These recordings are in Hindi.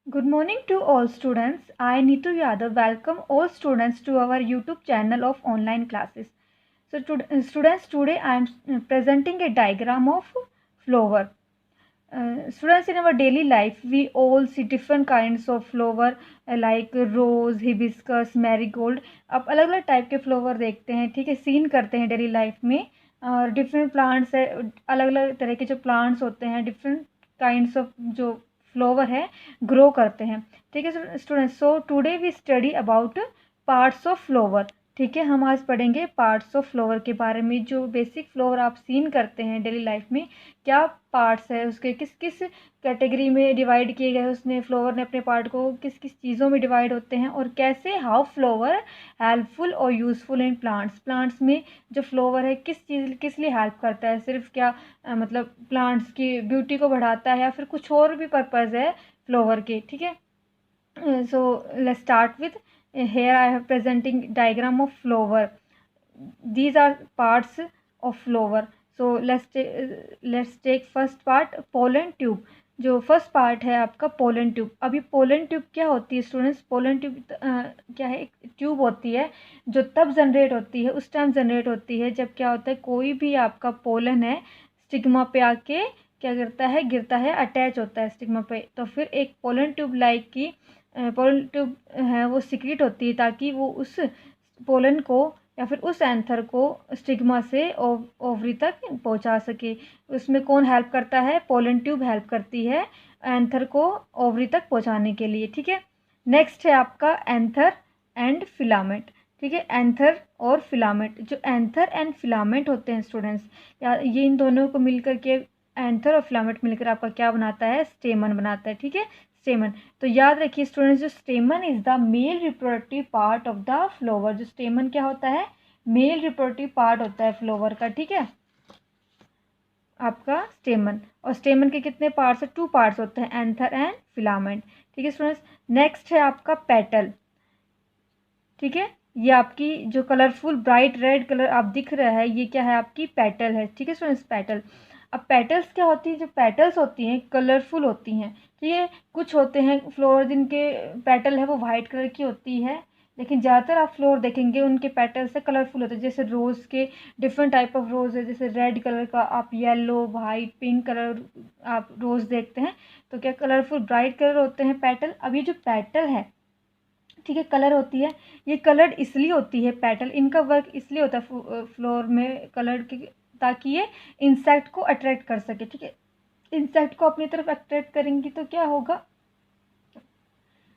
Good morning to all students. I Neetu Yadav welcome all students to our YouTube channel of online classes. So students, today I am presenting a diagram of flower. Students, in our daily life we all see different kinds of flower like rose, hibiscus, marigold. आप अलग अलग टाइप के फ्लावर देखते हैं, ठीक है, सीन करते हैं डेली लाइफ में. और डिफरेंट प्लांट्स है, अलग अलग तरह के जो प्लांट्स होते हैं, डिफरेंट काइंड्स ऑफ जो फ्लावर है ग्रो करते हैं. ठीक है students, so today we study about parts of flower. ठीक है, हम आज पढ़ेंगे पार्ट्स ऑफ फ्लावर के बारे में. जो बेसिक फ्लावर आप सीन करते हैं डेली लाइफ में, क्या पार्ट्स है उसके, किस किस कैटेगरी में डिवाइड किए गए उसने फ्लावर ने अपने पार्ट को, किस किस चीज़ों में डिवाइड होते हैं, और कैसे हाउ फ्लावर हेल्पफुल और यूज़फुल इन प्लांट्स में जो फ्लावर है किस चीज़ किस लिए हेल्प करता है. सिर्फ क्या मतलब प्लांट्स की ब्यूटी को बढ़ाता है या फिर कुछ और भी पर्पज़ है फ्लावर के. ठीक है, so let's start with here I have presenting diagram of flower. These are parts of flower. So let's take first part, pollen tube. जो फर्स्ट पार्ट है आपका पोलन ट्यूब. अभी पोलन ट्यूब क्या होती है स्टूडेंट्स? पोलन ट्यूब क्या है? एक ट्यूब होती है जो तब जनरेट होती है, उस टाइम जनरेट होती है जब क्या होता है, कोई भी आपका पोलन है स्टिग्मा पे आके क्या करता है, गिरता है, अटैच होता है स्टिग्मा पे. तो फिर एक पोलन ट्यूब लाइक की पोलन ट्यूब है वो सिक्रीट होती है ताकि वो उस पोलन को या फिर उस एंथर को स्टिग्मा से ओवरी तक पहुंचा सके. उसमें कौन हेल्प करता है? पोलन ट्यूब हेल्प करती है एंथर को ओवरी तक पहुंचाने के लिए. ठीक है, नेक्स्ट है आपका एंथर एंड फिलामेंट. ठीक है, एंथर और फिलामेंट. जो एंथर एंड फिलामेंट होते हैं स्टूडेंट्स, या ये इन दोनों को मिलकर के एंथर और फिलामेंट मिलकर आपका क्या बनाता है? स्टेमन बनाता है. ठीक है, स्टेमन. तो याद रखिए स्टूडेंट्स, जो स्टेमन is the male reproductive part of the flower. जो स्टेमन क्या होता है? मेल रिप्रोडक्टिव पार्ट होता है फ्लावर का. ठीक है, आपका स्टेमन. और स्टेमन के कितने पार्ट्स है? 2 पार्ट्स होते हैं, एंथर एंड फिलामेंट. ठीक है स्टूडेंट्स, नेक्स्ट है आपका पेटल. ठीक है, ये आपकी जो कलरफुल ब्राइट रेड कलर आप दिख रहा है, ये क्या है? आपकी पेटल है. ठीक है स्टूडेंट्स, पेटल. अब पेटल्स क्या होती है? जो पेटल्स होती हैं कलरफुल होती हैं. ठीक है, कुछ होते हैं फ्लावर जिनके पेटल है वो वाइट कलर की होती है, लेकिन ज़्यादातर आप फ्लावर देखेंगे उनके पेटल्स से कलरफुल होते हैं. जैसे रोज़ के डिफरेंट टाइप ऑफ रोज़ है, जैसे रेड कलर का, आप येलो, वाइट, पिंक कलर आप रोज़ देखते हैं तो क्या कलरफुल ब्राइट कलर होते हैं पेटल. अब ये जो पेटल है, ठीक है, कलर होती है, ये कलर्ड इसलिए होती है पेटल. इनका वर्क इसलिए होता है फ्लोर में कलर के, ताकि ये इंसेक्ट को अट्रैक्ट कर सके. ठीक है, इंसेक्ट को अपनी तरफ अट्रैक्ट करेंगी तो क्या होगा?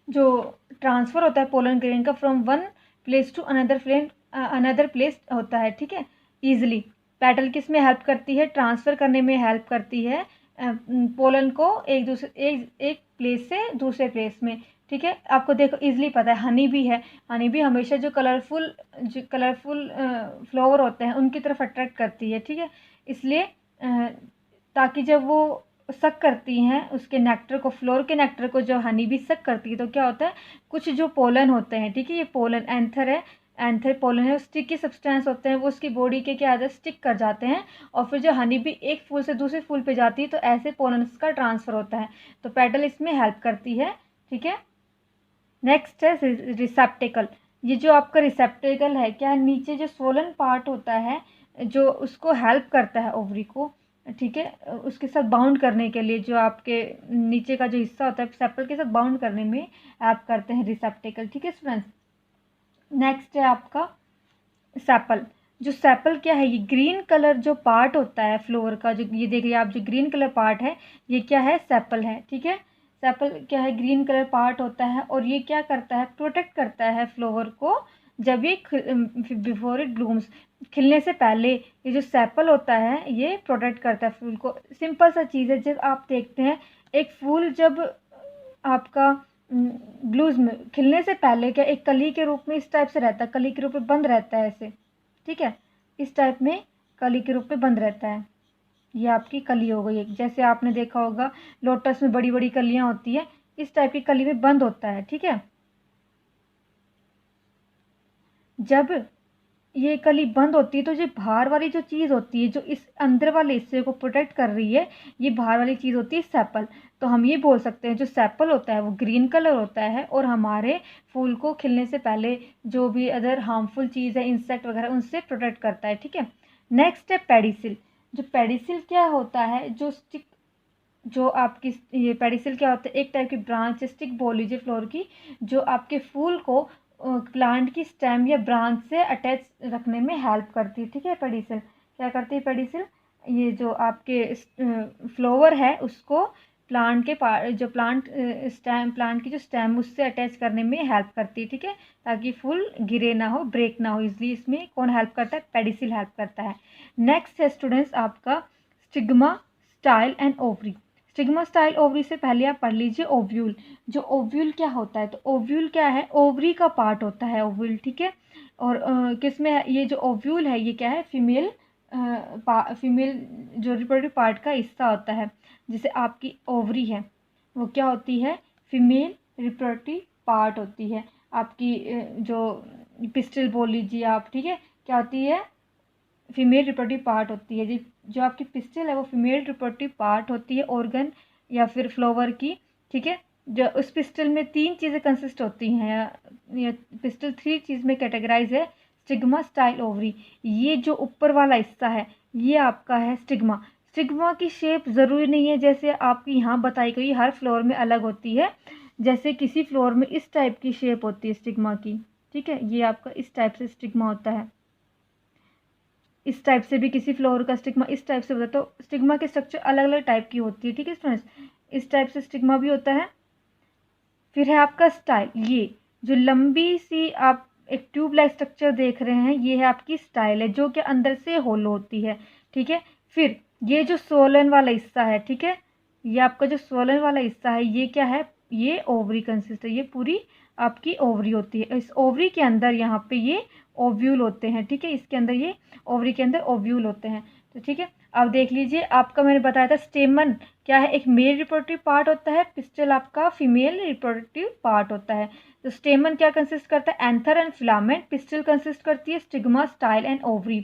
जो ट्रांसफ़र होता है पोलन ग्रेन का from one place to another place होता है. ठीक है, ईजिली. पेटल किस में हेल्प करती है? ट्रांसफ़र करने में हेल्प करती है पोलन को एक प्लेस से दूसरे प्लेस में. ठीक है, आपको देखो इजीली पता है, हनी भी है. हनी भी हमेशा जो कलरफुल फ्लावर होते हैं उनकी तरफ अट्रैक्ट करती है. ठीक है, इसलिए ताकि जब वो सक करती हैं उसके नेक्टर को, फ्लोर के नेक्टर को जो हनी भी सक करती है, तो क्या होता है, कुछ जो पोलन होते हैं, ठीक है, ये पोलन एंथर है, एंथर पोलन है, स्टिकी सब्सटेंस होते हैं, वो उसकी बॉडी के क्या आते हैं, स्टिक कर जाते हैं. और फिर जो हनी भी एक फूल से दूसरे फूल पे जाती है तो ऐसे पोलन्स का ट्रांसफ़र होता है. तो पेटल इसमें हेल्प करती है. ठीक है, नेक्स्ट है रिसेप्टिकल. ये जो आपका रिसेप्टिकल है, क्या नीचे जो सोलन पार्ट होता है जो उसको हेल्प करता है ओवरी को, ठीक है, उसके साथ बाउंड करने के लिए, जो आपके नीचे का जो हिस्सा होता है सेपल के साथ बाउंड करने में हेल्प करते हैं रिसेप्टिकल. ठीक है स्टूडेंट्स, नेक्स्ट है आपका सेपल. जो सेपल क्या है? ये ग्रीन कलर जो पार्ट होता है फ्लोर का, जो ये देखिए आप, जो ग्रीन कलर पार्ट है ये क्या है? सेपल है. ठीक है, सेपल क्या है? ग्रीन कलर पार्ट होता है और ये क्या करता है? प्रोटेक्ट करता है फ्लावर को जब ये बिफोर इट ब्लूम्स, खिलने से पहले ये जो सेपल होता है ये प्रोटेक्ट करता है फूल को. सिंपल सा चीज़ है, जब आप देखते हैं एक फूल जब आपका ब्लूज में खिलने से पहले क्या एक कली के रूप में इस टाइप से रहता है, कली के रूप में बंद रहता है ऐसे. ठीक है, इस टाइप में कली के रूप में बंद रहता है. ये आपकी कली हो गई. जैसे आपने देखा होगा लोटस में बड़ी बड़ी कलियां होती है, इस टाइप की कली में बंद होता है. ठीक है, जब ये कली बंद होती है तो जो बाहर वाली जो चीज़ होती है जो इस अंदर वाले हिस्से को प्रोटेक्ट कर रही है, ये बाहर वाली चीज़ होती है सेपल। तो हम ये बोल सकते हैं जो सेपल होता है वो ग्रीन कलर होता है और हमारे फूल को खिलने से पहले जो भी अदर हार्मफुल चीज़ है, इंसेक्ट वगैरह, उनसे प्रोटेक्ट करता है। ठीक है, नेक्स्ट है पेडिसिल। जो पेडिसिल क्या होता है, जो स्टिक, जो आपकी ये पेडिसिल क्या होता है, एक टाइप की ब्रांच स्टिक बोल लीजिए फ्लोर की, जो आपके फूल को प्लांट की स्टेम या ब्रांच से अटैच रखने में हेल्प करती है। ठीक है, पेडिसिल क्या करती है, पेडिसिल ये जो आपके फ्लावर है उसको प्लांट के जो प्लांट स्टेम, प्लांट की जो स्टेम उससे अटैच करने में हेल्प करती है। ठीक है, ताकि फूल गिरे ना हो, ब्रेक ना हो इजली, इसमें कौन हेल्प करता है, पेडिसिल हेल्प करता है। नेक्स्ट है स्टूडेंट्स आपका stigma, style and ovary. Stigma style ovary से पहले आप पढ़ लीजिए ओव्यूल। जो ओव्यूल क्या होता है, तो ओव्यूल क्या है, ओवरी का पार्ट होता है ओव्यूल। ठीक है, और किस में है ये जो ओव्यूल है, ये क्या है, फीमेल फीमेल जो रिप्रोडक्टिव पार्ट का हिस्सा होता है। जैसे आपकी ओवरी है वो क्या होती है, फीमेल रिप्रोडक्टिव पार्ट होती है। आपकी जो पिस्टल बोल लीजिए आप, ठीक है, क्या होती है, फीमेल रिप्रोडक्टिव पार्ट होती है। जो आपकी पिस्टल है वो फीमेल रिप्रोडक्टिव पार्ट होती है, ऑर्गन या फिर फ्लावर की। ठीक है, जो उस पिस्टल में 3 चीज़ें कंसिस्ट होती हैं, या पिस्टल 3 चीज़ में कैटेगराइज है, स्टिग्मा, स्टाइल, ओवरी। ये जो ऊपर वाला हिस्सा है ये आपका है स्टिग्मा। स्टिग्मा की शेप ज़रूरी नहीं है जैसे आपकी यहाँ बताई गई, हर फ्लोर में अलग होती है। जैसे किसी फ्लोर में इस टाइप की शेप होती है स्टिग्मा की। ठीक है, ये आपका इस टाइप से स्टिग्मा होता है, इस टाइप से भी किसी फ्लोर का स्टिग्मा इस टाइप से होता है। तो स्टिग्मा के स्ट्रक्चर अलग अलग टाइप की होती है। ठीक है स्टूडेंट्स, इस टाइप से स्टिग्मा भी होता है। फिर है आपका स्टाइल, ये जो लंबी सी आप एक ट्यूब लाइक स्ट्रक्चर देख रहे हैं, ये है आपकी स्टाइल है जो कि अंदर से होलो होती है। ठीक है, फिर ये जो सोलन वाला हिस्सा है, ठीक है, ये आपका जो सोलन वाला हिस्सा है ये क्या है, ये ओवरी कंसिस्ट है, ये पूरी आपकी ओवरी होती है। इस ओवरी के अंदर यहाँ पे ये ओव्यूल होते हैं। ठीक है, इसके अंदर ये ओवरी के अंदर ओव्यूल होते हैं। तो ठीक है, अब देख लीजिए, आपका मैंने बताया था स्टेमन क्या है, एक मेल रिप्रोडक्टिव पार्ट होता है, पिस्टल आपका फीमेल रिप्रोडक्टिव पार्ट होता है। तो स्टेमन क्या कंसिस्ट करता है, anther and filament. Pistol consist करती है स्टिग्मा, स्टाइल एंड ओवरी।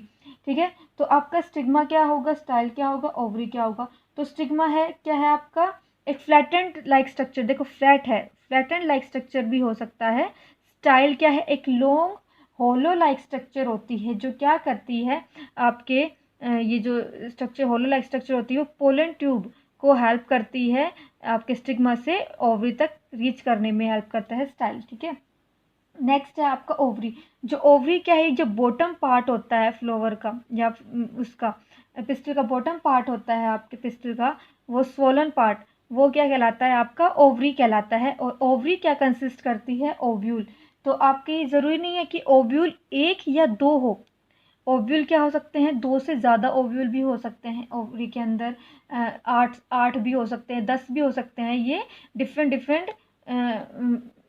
ठीक है, तो आपका स्टिग्मा क्या होगा, स्टाइल क्या होगा, ओवरी क्या होगा। तो स्टिग्मा है क्या है आपका, एक फ्लैटेंड लाइक स्ट्रक्चर, देखो फ्लैट है, फ्लैटेंड लाइक स्ट्रक्चर भी हो सकता है। स्टाइल क्या है, एक लॉन्ग होलो लाइक स्ट्रक्चर होती है जो क्या करती है, आपके ये जो स्ट्रक्चर होलो लाइक स्ट्रक्चर होती है वो पोलन ट्यूब को हेल्प करती है, आपके स्टिग्मा से ओवरी तक रीच करने में हेल्प करता है स्टाइल। ठीक है, नेक्स्ट है आपका ओवरी। जो ओवरी क्या है, जो बॉटम पार्ट होता है फ्लावर का या उसका पिस्टल का बॉटम पार्ट होता है आपके पिस्टल का, वो स्वोलन पार्ट, वो क्या कहलाता है, आपका ओवरी कहलाता है। और ओवरी क्या कंसिस्ट करती है, ओव्यूल। तो आपके ज़रूरी नहीं है कि ओव्यूल 1 या 2 हो, ओव्यूल क्या हो सकते हैं, 2 से ज़्यादा ओव्यूल भी हो सकते हैं ओवरी के अंदर, 8 भी हो सकते हैं, 10 भी हो सकते हैं। ये डिफरेंट डिफरेंट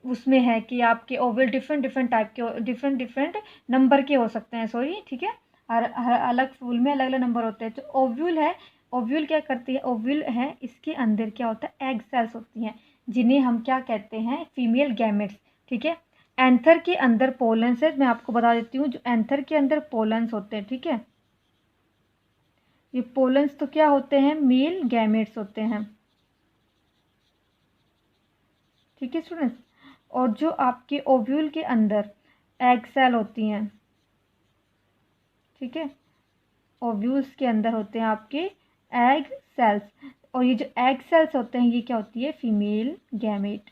उसमें है कि आपके ओव्यूल डिफरेंट डिफरेंट टाइप के, डिफरेंट डिफरेंट नंबर के हो सकते हैं, सॉरी। ठीक है, हर अलग फूल में अलग अलग नंबर होते हैं। तो ओव्यूल है, ओव्यूल क्या करती है, ओव्यूल है इसके अंदर क्या होता है, एग सेल्स होती हैं जिन्हें हम क्या कहते हैं, फीमेल गैमेट्स। ठीक है, एंथर के अंदर पोलन्स है, मैं आपको बता देती हूँ, जो एंथर के अंदर पोलन्स होते हैं, ठीक है, ये पोलन्स तो क्या होते हैं, मेल गैमेट्स होते हैं। ठीक है स्टूडेंट्स, और जो आपके ओव्यूल के अंदर एग सेल होती हैं, ठीक है, ओव्यूल्स के अंदर होते हैं आपके एग सेल्स, और ये जो एग सेल्स होते हैं ये क्या होती है, फीमेल गैमेट।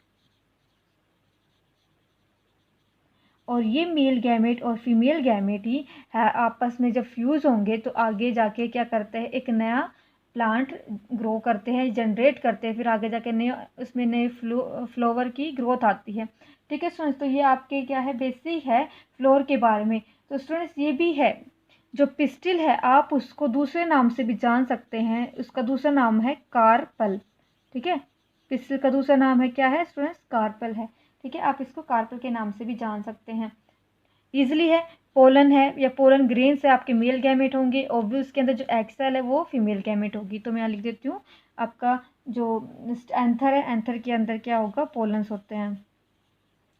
और ये मेल गैमेट और फीमेल गैमेट ही है आपस में जब फ्यूज़ होंगे तो आगे जाके क्या करते हैं, एक नया प्लांट ग्रो करते हैं, जनरेट करते हैं, फिर आगे जाके नए उसमें नए फ्लावर की ग्रोथ आती है। ठीक है स्टूडेंट्स, तो ये आपके क्या है, बेसिक है फ्लोर के बारे में। तो स्टूडेंट्स ये भी है, जो पिस्टिल है आप उसको दूसरे नाम से भी जान सकते हैं, उसका दूसरा नाम है कार्पल। ठीक है, पिस्टिल का दूसरा नाम है क्या है स्टूडेंट्स, कार्पल है। ठीक है, आप इसको कार्पल के नाम से भी जान सकते हैं, ईजिली है। पोलन है या पोलन ग्रेन से आपके मेल गैमेट होंगे, ओव्यूल्स के अंदर जो एक्सेल है वो फीमेल गैमेट होगी। तो मैं यहाँ लिख देती हूँ, आपका जो एंथर है, एंथर के अंदर क्या होगा, पोलन्स होते हैं,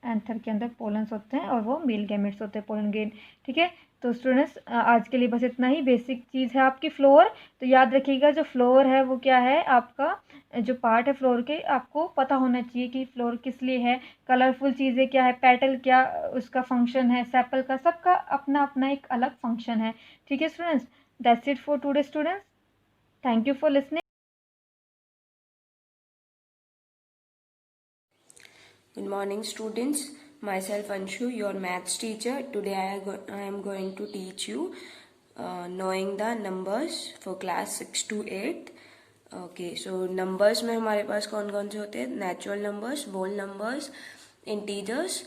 एंथर के अंदर पोलन्स होते हैं और वो मेल गैमेट्स होते हैं, पोलन ग्रेन। ठीक है, तो स्टूडेंट्स आज के लिए बस इतना ही बेसिक चीज़ है आपकी फ्लोर। तो याद रखिएगा जो फ्लोर है वो क्या है, आपका जो पार्ट है फ्लोर के आपको पता होना चाहिए कि फ्लोर किस लिए है, कलरफुल चीज़ें क्या है, पेटल क्या उसका फंक्शन है, सेपल का, सबका अपना अपना एक अलग फंक्शन है। ठीक है students, that's it for today students, thank you for listening. Good morning, students. Myself Anshu, your maths teacher. Today I am going to teach you knowing the numbers for class 6 to 8. Okay, so numbers में हमारे पास कौन कौन से होते हैं? Natural numbers, whole numbers, integers.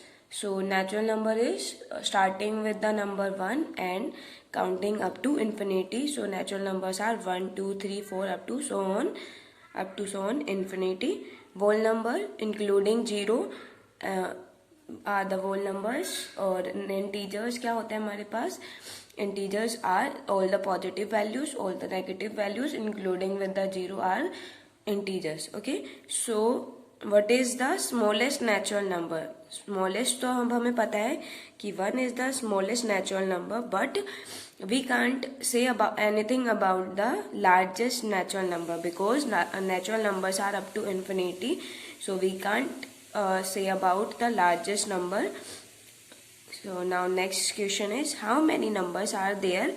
So natural number is starting with the number 1 and counting up to infinity. So natural numbers are 1, 2, 3, 4 up to so on infinity. Whole number including 0 are the whole numbers. और integers क्या होते हैं हमारे पास? Integers are all the positive values, all the negative values including with the 0 are integers. Okay, so what is the smallest natural number? Smallest तो हमें पता है कि 1 is the smallest natural number, but we can't say about anything about the largest natural number because natural numbers are up to infinity, so we can't say about the largest number. So now next question is how many numbers are there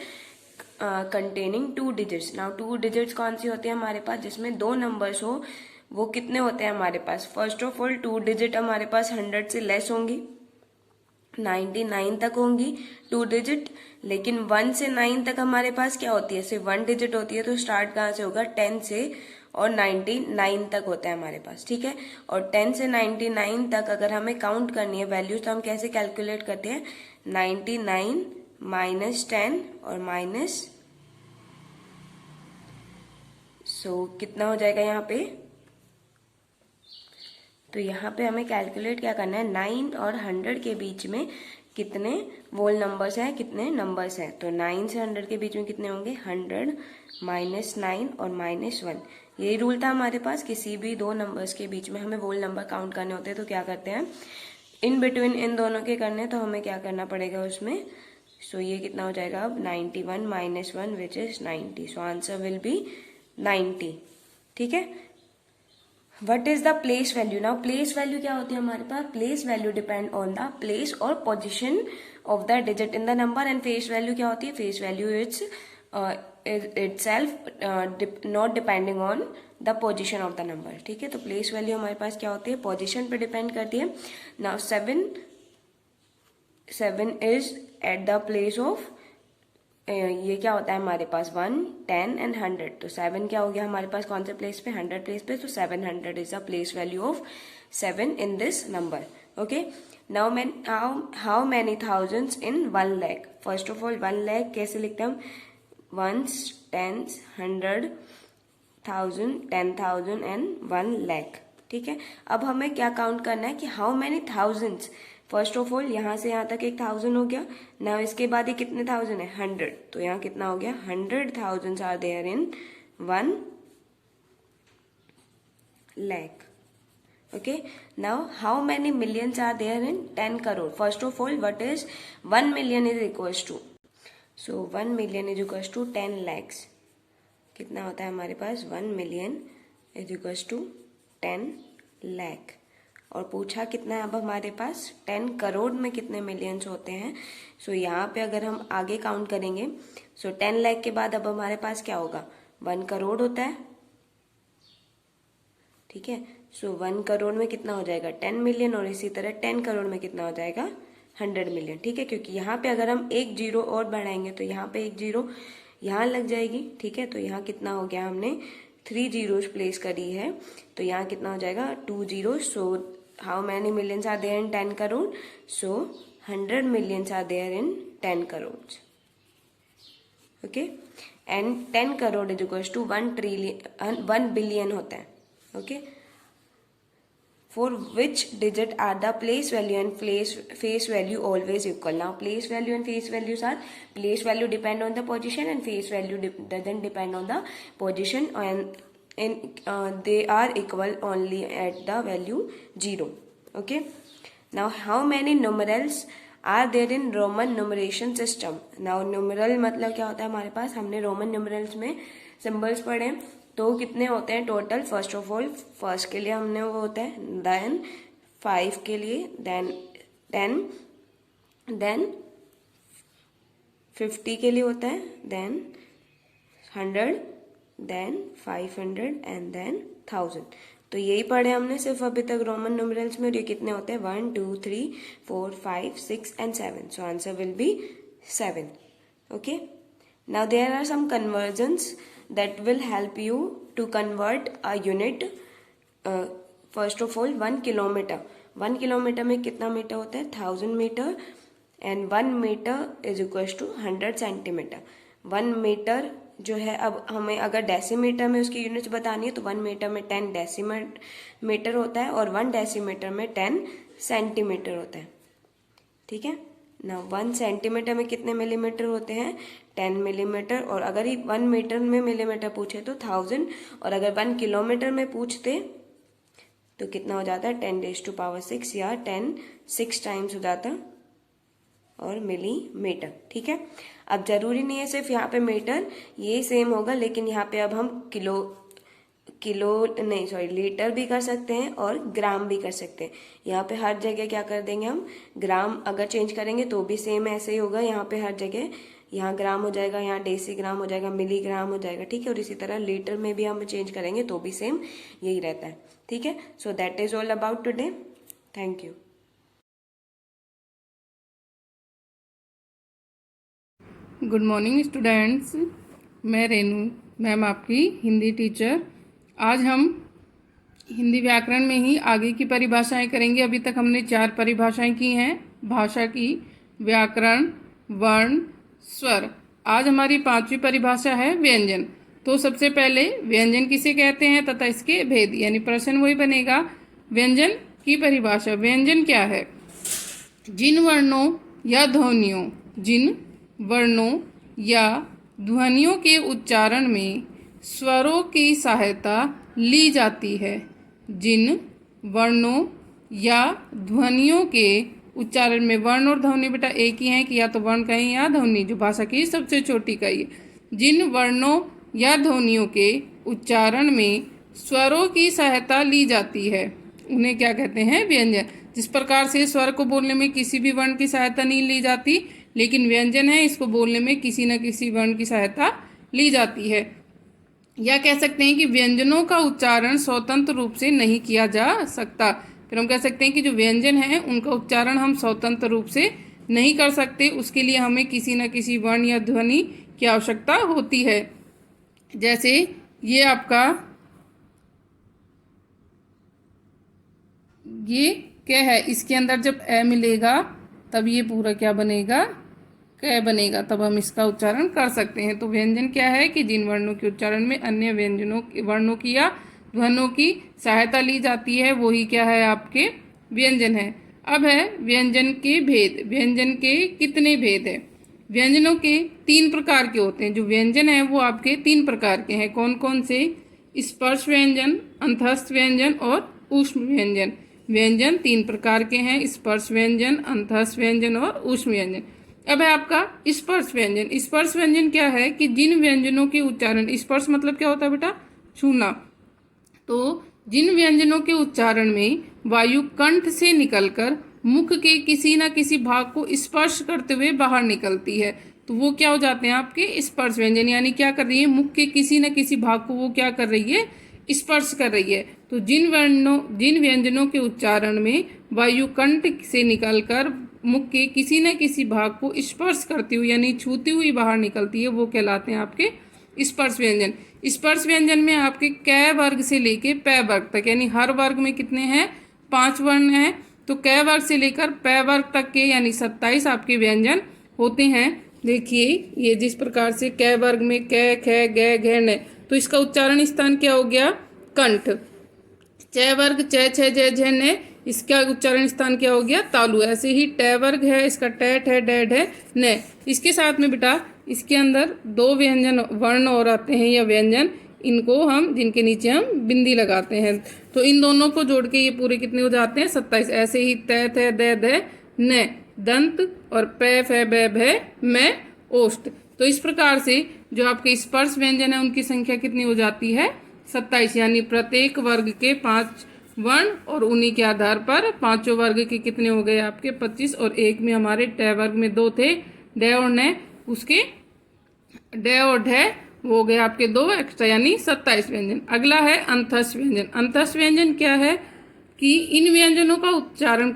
containing 2 digits? Now 2 digits कौन सी होती है हमारे पास जिसमें 2 numbers हो, वो कितने होते हैं हमारे पास? फर्स्ट ऑफ ऑल 2 डिजिट हमारे पास 100 से लेस होंगी, 99 तक होंगी 2 डिजिट, लेकिन 1 से 9 तक हमारे पास क्या होती है? सिर्फ 1 डिजिट होती है। तो स्टार्ट कहाँ से होगा? 10 से, और 99 तक होता है हमारे पास। ठीक है, और 10 से 99 तक अगर हमें काउंट करनी है वैल्यूज, तो हम कैसे कैलकुलेट करते हैं? 99 माइनस 10 और माइनस, सो कितना हो जाएगा यहाँ पे? तो यहाँ पे हमें कैलकुलेट क्या करना है? 9 और 100 के बीच में कितने वोल नंबर्स हैं, कितने नंबर्स हैं? तो 9 से 100 के बीच में कितने होंगे? 100 माइनस 9 और माइनस 1। यही रूल था हमारे पास, किसी भी दो नंबर्स के बीच में हमें वोल नंबर काउंट करने होते हैं तो क्या करते हैं? इन बिटवीन इन दोनों के करने, तो हमें क्या करना पड़ेगा उसमें? सो ये कितना हो जाएगा अब? 91 minus 1 which is 90। So answer will be 90। ठीक है, what is the place value? Now place value क्या होती है हमारे पास? Place value depend on the place और position of the digit in the number, and face value क्या होती है? Face value it's itself not depending on the position of the number. ठीक है, तो प्लेस वैल्यू हमारे पास क्या होती है? पोजिशन पे डिपेंड करती है। Now 7 is at the place of, ये क्या होता है हमारे पास? 1, 10 एंड 100। तो 7 क्या हो गया हमारे पास? कौन से प्लेस पे? 100 प्लेस पे। तो 700 is the place value of 7 in this number. Okay, now how many thousands in 1 lakh? First of all 1 lakh कैसे लिखते हैं हम? 1s, 10s, 100, 1000, 10,000 and 1 lakh। ठीक है, अब हमें क्या काउंट करना है कि how many thousands? First of all यहाँ से यहाँ तक एक 1000 हो गया ना, इसके बाद ये कितने 1000 है? 100। तो यहाँ कितना हो गया? 100,000 are there in 1 lakh। Okay, now how many millions are there in 10 crore? First of all what is 1 million is equals to, so 1 million is equals to 10 lakhs। कितना होता है हमारे पास? 1 million is equals to 10 lakh। और पूछा कितना है अब हमारे पास? 10 करोड़ में कितने मिलियंस होते हैं? सो यहाँ पे अगर हम आगे काउंट करेंगे, सो 10 lakh के बाद अब हमारे पास क्या होगा? 1 करोड़ होता है। ठीक है, सो 1 करोड़ में कितना हो जाएगा? 10 million, और इसी तरह 10 करोड़ में कितना हो जाएगा? 100 million। ठीक है, क्योंकि यहाँ पे अगर हम एक जीरो और बढ़ाएंगे तो यहाँ पे एक जीरो यहाँ लग जाएगी। ठीक है, तो यहाँ कितना हो गया? हमने 3 zeros प्लेस करी है, तो यहाँ कितना हो जाएगा? 2 zeros। So how many millions are there in 10 crore? So 100 millions are there in 10 crore. Okay, and 10 crore is equal to 1 billion होता है। Okay, for which digit are the place value and face value always equal? Now place value and face values are, place value depend on the position and face value doesn't depend on the position, and they are equal only at the value 0. Okay, now how many numerals are there in Roman numeration system. Now numeral मतलब क्या होता है हमारे पास, हमने रोमन न्यूमरल्स में सिंबल्स पढ़े, तो कितने होते हैं total. First of all first के लिए हमने वो होता है, देन 5 के लिए, देन 10, देन 50 के लिए होता है, देन 100, देन 500 एंड देन 1000। तो यही पढ़े हमने सिर्फ अभी तक रोमन न्यूमरल्स में। और ये कितने होते हैं 1 2 3 4 5 6 and 7। So answer will be 7। Okay, now there are some conversions that will help you to convert a unit. First of all 1 kilometre, 1 kilometre में कितना मीटर होता है 1000 metre, and 1 metre is equal to 100 centimetre. 1 metre जो है, अब हमें अगर डेसीमीटर में उसकी यूनिट्स बतानी है तो 1 मीटर में 10 डेसीमीटर होता है और 1 डेसीमीटर में 10 सेंटीमीटर होता है। ठीक है ना, 1 सेंटीमीटर में कितने मिलीमीटर होते हैं 10 मिलीमीटर, और अगर ही 1 मीटर में मिलीमीटर पूछे तो 1000, और अगर 1 किलोमीटर में पूछते तो कितना हो जाता है 10⁻⁶ या 6 टाइम्स हो जाता और मिलीमीटर। ठीक है, अब जरूरी नहीं है सिर्फ यहाँ पे मीटर ये सेम होगा, लेकिन यहाँ पे अब हम लीटर भी कर सकते हैं और ग्राम भी कर सकते हैं। यहाँ पे हर जगह क्या कर देंगे हम, ग्राम अगर चेंज करेंगे तो भी सेम ऐसे ही होगा। यहाँ पे हर जगह, यहाँ ग्राम हो जाएगा, यहाँ डेसीग्राम हो जाएगा, मिलीग्राम हो जाएगा। ठीक है, और इसी तरह लीटर में भी हम चेंज करेंगे तो भी सेम यही रहता है। ठीक है, so that is all about today. Thank you. Good morning students, मैं रेनू मैम आपकी हिंदी टीचर। आज हम हिंदी व्याकरण में ही आगे की परिभाषाएं करेंगे। अभी तक हमने 4 परिभाषाएं की हैं, भाषा की, व्याकरण, वर्ण, स्वर। आज हमारी 5वीं परिभाषा है व्यंजन। तो सबसे पहले व्यंजन किसे कहते हैं तथा इसके भेद, यानी प्रश्न वही बनेगा व्यंजन की परिभाषा। व्यंजन क्या है? जिन वर्णों या ध्वनियों या ध्वनियों के उच्चारण में स्वरों की सहायता ली जाती है। जिन वर्णों या ध्वनियों के उच्चारण में, वर्ण और ध्वनि बेटा एक ही हैं कि या तो वर्ण कहें या ध्वनि, जो भाषा की सबसे छोटी इकाई है। जिन वर्णों या ध्वनियों के उच्चारण में स्वरों की सहायता ली जाती है उन्हें क्या कहते हैं? व्यंजन। जिस प्रकार से स्वर को बोलने में किसी भी वर्ण की सहायता नहीं ली जाती, लेकिन व्यंजन है इसको बोलने में किसी न किसी वर्ण की सहायता ली जाती है। या कह सकते हैं कि व्यंजनों का उच्चारण स्वतंत्र रूप से नहीं किया जा सकता। फिर हम कह सकते हैं कि जो व्यंजन है उनका उच्चारण हम स्वतंत्र रूप से नहीं कर सकते, उसके लिए हमें किसी न किसी वर्ण या ध्वनि की आवश्यकता होती है। जैसे ये आपका ये क्या है, इसके अंदर जब ए मिलेगा तब ये पूरा क्या बनेगा? क बनेगा, तब हम इसका उच्चारण कर सकते हैं। तो व्यंजन क्या है कि जिन वर्णों के उच्चारण में अन्य वर्णों की या ध्वनियों की सहायता ली जाती है वही क्या है? आपके व्यंजन है। अब है व्यंजन के भेद। व्यंजन के कितने भेद है? व्यंजनों के 3 प्रकार के होते हैं। जो व्यंजन है वो आपके 3 प्रकार के हैं। कौन कौन से? स्पर्श व्यंजन, अंतस्थ व्यंजन और ऊष्म व्यंजन। व्यंजन 3 प्रकार के हैं, स्पर्श व्यंजन, अंतस्थ व्यंजन और ऊष्म व्यंजन। अब है आपका स्पर्श व्यंजन। स्पर्श व्यंजन क्या है कि जिन व्यंजनों के उच्चारण, स्पर्श मतलब क्या होता है बेटा? छूना। तो जिन व्यंजनों के उच्चारण में वायु कंठ से निकलकर मुख के किसी न किसी भाग को स्पर्श करते हुए बाहर निकलती है तो वो क्या हो जाते हैं? आपके स्पर्श व्यंजन। यानी क्या कर रही है? मुख के किसी न किसी भाग को वो क्या कर रही है? स्पर्श कर रही है। तो जिन व्यंजनों के उच्चारण में वायु कंठ से निकलकर मुख के किसी न किसी भाग को स्पर्श करती हुई यानी छूती हुई बाहर निकलती है वो कहलाते हैं आपके स्पर्श व्यंजन। स्पर्श व्यंजन में आपके क वर्ग से लेके प वर्ग तक, यानी हर वर्ग में कितने हैं? 5 वर्ण हैं। तो क वर्ग से लेकर प वर्ग तक के यानी 27 आपके व्यंजन होते हैं। देखिए ये जिस प्रकार से क वर्ग में क, ख, ग, घ, न, तो इसका उच्चारण स्थान क्या हो गया? कंठ। च वर्ग च, छ, ज, झ, न, इसका उच्चारण स्थान क्या हो गया? तालु। ऐसे ही ट वर्ग है, इसका ट, ठ, ड, ढ, न। इसके साथ में बेटा इसके अंदर 2 व्यंजन वर्ण और आते हैं या व्यंजन, इनको हम जिनके नीचे हम बिंदी लगाते हैं। तो इन दोनों को जोड़ के ये पूरे कितने हो जाते हैं? 27। ऐसे ही त, थ, द, ध, न, दंत और पे फे बे भे मैं ओष्ठ। तो इस प्रकार से जो आपके स्पर्श व्यंजन है उनकी संख्या कितनी हो जाती है 27, यानी प्रत्येक वर्ग के 5 वर्ण और उन्हीं के आधार पर पांचों वर्ग के कितने हो गए आपके 25, और एक में हमारे ट वर्ग में 2 थे, ड और न, उसके ड और ढ वो हो गए आपके 2 एक्स्ट्रा, यानी 27 व्यंजन। अगला है अंतस्थ व्यंजन। अंतस्थ व्यंजन क्या है कि इन व्यंजनों का उच्चारण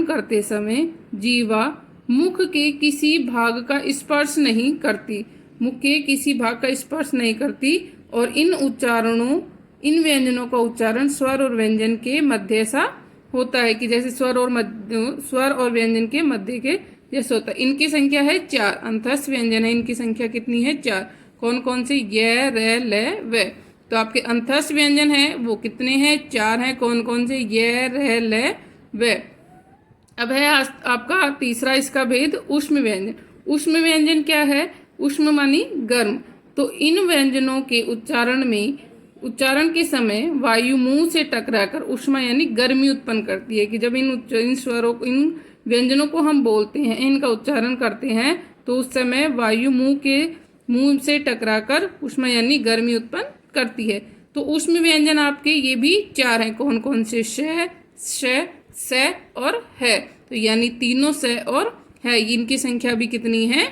करते समय जीवा मुख के किसी भाग का स्पर्श नहीं करती, और इन व्यंजनों का उच्चारण स्वर और व्यंजन के मध्य सा होता है, कि जैसे स्वर और व्यंजन के मध्य के जैसे होता है। इनकी संख्या है 4, अंतस्थ व्यंजन है, इनकी संख्या कितनी है 4। कौन कौन से? य, र, ल, व। तो आपके अंतस्थ व्यंजन है वो कितने हैं? 4 हैं। कौन कौन से? य, र, ल, व। अब है आपका तीसरा इसका भेद, ऊष्म व्यंजन। ऊष्म व्यंजन क्या है? ऊष्म मानी गर्म। तो इन व्यंजनों के उच्चारण के समय वायु मुंह से टकराकर ऊष्मा यानी गर्मी उत्पन्न करती है, कि जब इन व्यंजनों को हम बोलते हैं, इनका उच्चारण करते हैं, तो उस समय वायु मुंह से टकराकर ऊष्मा यानी गर्मी उत्पन्न करती है। तो ऊष्म व्यंजन आपके ये भी 4 हैं। कौन कौन से? श, स और है। तो यानी तीनों स और है, इनकी संख्या भी कितनी है?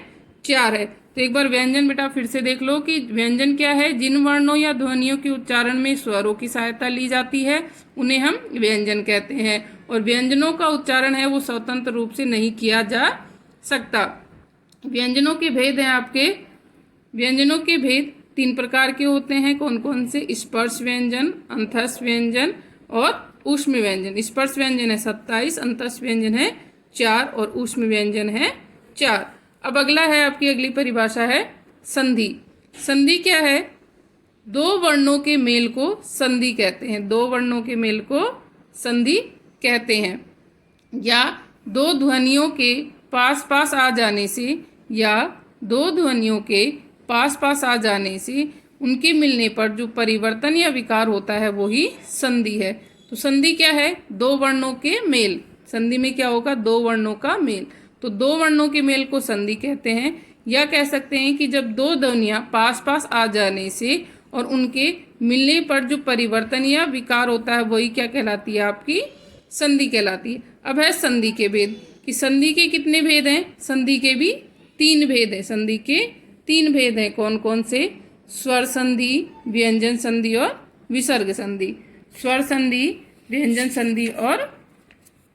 4 है। तो एक बार व्यंजन बेटा फिर से देख लो कि व्यंजन क्या है? जिन वर्णों या ध्वनियों के उच्चारण में स्वरों की सहायता ली जाती है उन्हें हम व्यंजन कहते हैं, और व्यंजनों का उच्चारण है वो स्वतंत्र रूप से नहीं किया जा सकता। व्यंजनों के भेद हैं आपके। व्यंजनों के भेद 3 प्रकार के होते हैं। कौन कौन से? स्पर्श व्यंजन, अंतस्थ व्यंजन और ऊष्म व्यंजन। स्पर्श व्यंजन है 27, अंतस्थ व्यंजन है 4 और ऊष्म व्यंजन है 4। अब अगला है आपकी अगली परिभाषा है संधि। संधि क्या है? 2 वर्णों के मेल को संधि कहते हैं। 2 वर्णों के मेल को संधि कहते हैं, या 2 ध्वनियों के पास पास आ जाने से, उनके मिलने पर जो परिवर्तन या विकार होता है वो ही संधि है। तो संधि क्या है? 2 वर्णों के मेल। संधि में क्या होगा? 2 वर्णों का मेल। तो 2 वर्णों के मेल को संधि कहते हैं, या कह सकते हैं कि जब 2 ध्वनियां पास पास आ जाने से और उनके मिलने पर जो परिवर्तन या विकार होता है वही क्या कहलाती है? आपकी संधि कहलाती है। अब है संधि के भेद, कि संधि के कितने भेद हैं? संधि के भी 3 भेद हैं। संधि के 3 भेद हैं। कौन कौन से? स्वर संधि, व्यंजन संधि और विसर्ग संधि। स्वर संधि, व्यंजन संधि और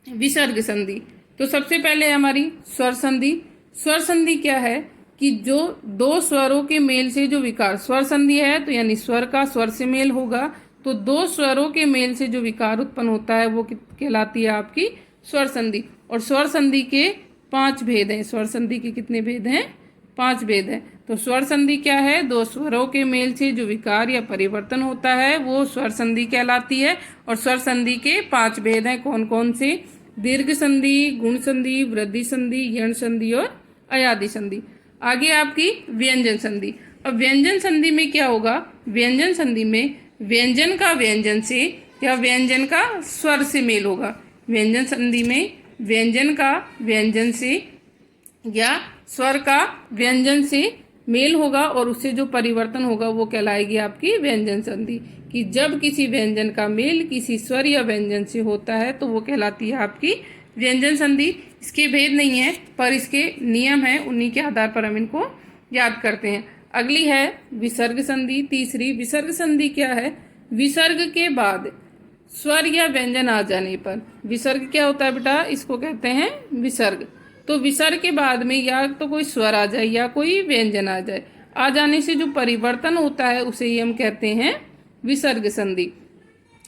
विसर्ग संधि। तो सबसे पहले है हमारी स्वर संधि। स्वर संधि क्या है कि जो 2 स्वरों के मेल से जो विकार, स्वर संधि है तो यानी स्वर का स्वर से मेल होगा, तो 2 स्वरों के मेल से जो विकार उत्पन्न होता है वो कहलाती है आपकी स्वर संधि। और स्वर संधि के 5 भेद हैं। स्वर संधि के कितने भेद हैं? 5 भेद हैं। तो स्वर संधि क्या है? 2 स्वरों के मेल से जो विकार या परिवर्तन होता है वो स्वर संधि कहलाती है। और स्वर संधि के 5 भेद हैं। कौन कौन से? दीर्घ संधि, गुण संधि, वृद्धि संधि, यण संधि और अयादि संधि। आगे आपकी व्यंजन संधि। अब व्यंजन संधि में क्या होगा? व्यंजन संधि में व्यंजन का व्यंजन से या व्यंजन का स्वर से मेल होगा। व्यंजन संधि में व्यंजन का व्यंजन से या स्वर का व्यंजन से मेल होगा, और उससे जो परिवर्तन होगा वो कहलाएगी आपकी व्यंजन संधि। कि जब किसी व्यंजन का मेल किसी स्वर या व्यंजन से होता है तो वो कहलाती है आपकी व्यंजन संधि। इसके भेद नहीं है पर इसके नियम हैं, उन्हीं के आधार पर हम इनको याद करते हैं। अगली है विसर्ग संधि। तीसरी विसर्ग संधि क्या है? विसर्ग के बाद स्वर या व्यंजन आ जाने पर, विसर्ग क्या होता है बेटा? इसको कहते हैं विसर्ग। तो विसर्ग के बाद में या तो कोई स्वर आ जाए या कोई व्यंजन आ जाए, आ जाने से जो परिवर्तन होता है उसे ही हम कहते हैं विसर्ग संधि।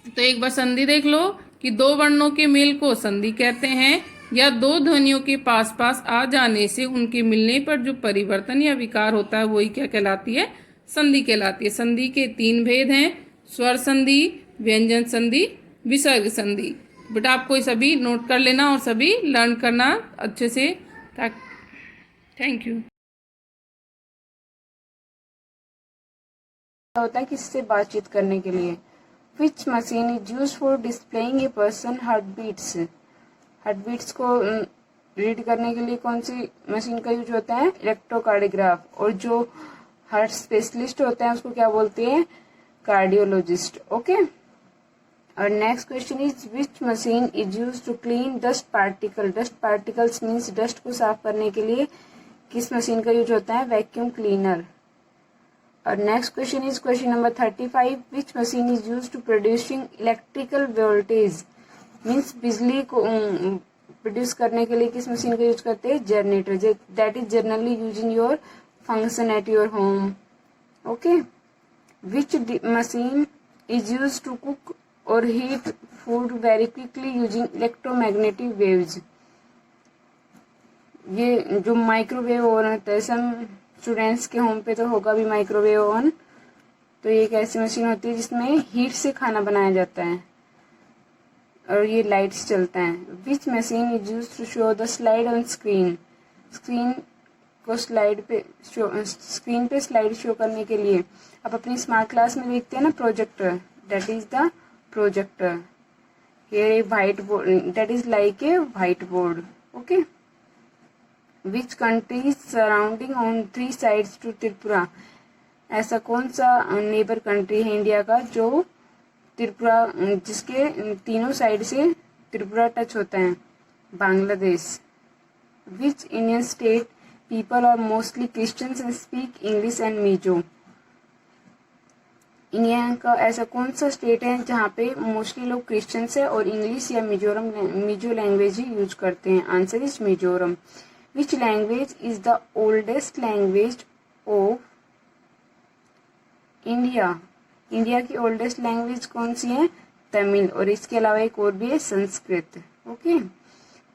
तो एक बार संधि देख लो कि 2 वर्णों के मेल को संधि कहते हैं, या 2 ध्वनियों के पास पास आ जाने से उनके मिलने पर जो परिवर्तन या विकार होता है वही क्या कहलाती है? संधि कहलाती है। संधि के 3 भेद हैं। स्वर संधि, व्यंजन संधि, विसर्ग संधि। बेटा आपको ये सभी नोट कर लेना और सभी लर्न करना अच्छे से। Thank you. होता है किससे बातचीत करने के लिए। Which machine is use for displaying a person heart beats. Heart beats को रीड करने के लिए कौन सी मशीन का यूज होता है? इलेक्ट्रोकार्डियोग्राफ। और जो हार्ट स्पेशलिस्ट होते हैं उसको क्या बोलते हैं? कार्डियोलॉजिस्ट। ओके। और next question is which machine is use to clean dust particle? Dust particles means dust को साफ करने के लिए किस मशीन का यूज होता है? Vacuum cleaner. और next question is question number 35, which machine is use to producing electrical voltage? Means बिजली को प्रोड्यूस करने के लिए किस मशीन का यूज करते हैं? Generator. That is generally use in your function at your home. Okay. Which machine is use to cook और heat food very quickly using electromagnetic waves? ये जो माइक्रोवेव ओवन होता है, सम स्टूडेंट्स के होम पे तो होगा भी माइक्रोवेव ओवन। तो ये एक ऐसी मशीन होती है जिसमें हीट से खाना बनाया जाता है और ये लाइट्स चलता है। Which machine is use to show the slide on screen? Screen को स्क्रीन पे स्लाइड शो करने के लिए आप अपनी स्मार्ट क्लास में देखते हैं ना projector, that is the projector. ये white board, that is like a white board. Okay. Which countries surrounding on 3 sides to Tripura? ऐसा कौन सा नेबर कंट्री है इंडिया का जो त्रिपुरा, जिसके तीनों साइड से त्रिपुरा टच होता है? Bangladesh. Which Indian state people are mostly Christians and speak English and Mizo? India का ऐसा कौन सा स्टेट है जहाँ पे मोस्टली लोग क्रिश्चियंस है और इंग्लिश या मिजो लैंग्वेज ही यूज करते हैं? Answer is Mizoram. Which language is the oldest language of India? India की ओल्डेस्ट लैंग्वेज कौन सी है? तमिल। और इसके अलावा एक और भी है, Sanskrit. Okay.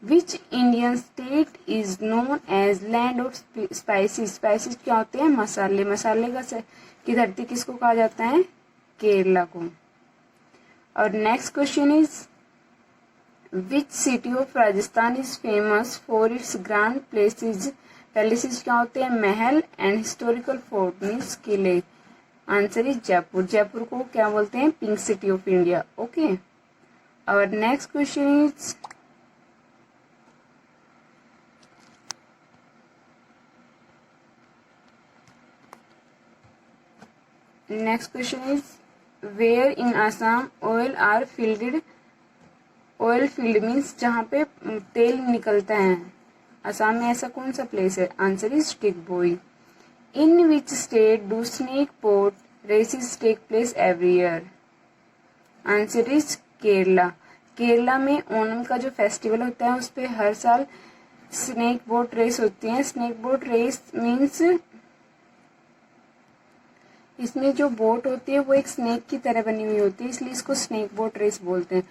Which Indian state is known as land of spices? Spices क्या होते हैं? मसाले। मसाले की धरती किसको कहा जाता है? केरला को। और next question is which city of Rajasthan is famous for its grand places? Palaces क्या होते हैं? महल। एंड हिस्टोरिकल फोर्ट मीन्स किले। Answer is Jaipur. जयपुर को क्या बोलते हैं? Pink city of India. Okay. और next question is next question is where in Assam oil are fielded? Oil field means जहाँ पे तेल निकलता है। असम में ऐसा कौन सा प्लेस है? Answer is Digboi. In which state do snake boat races take place every year? Answer is Kerala. Kerala में ओणम का जो फेस्टिवल होता है उस पर हर साल स्नेक बोट रेस होती है। स्नेक बोट रेस मीन्स इसमें जो बोट होती है वो एक स्नेक की तरह बनी हुई होती है, इसलिए इसको स्नेक बोट रेस बोलते हैं।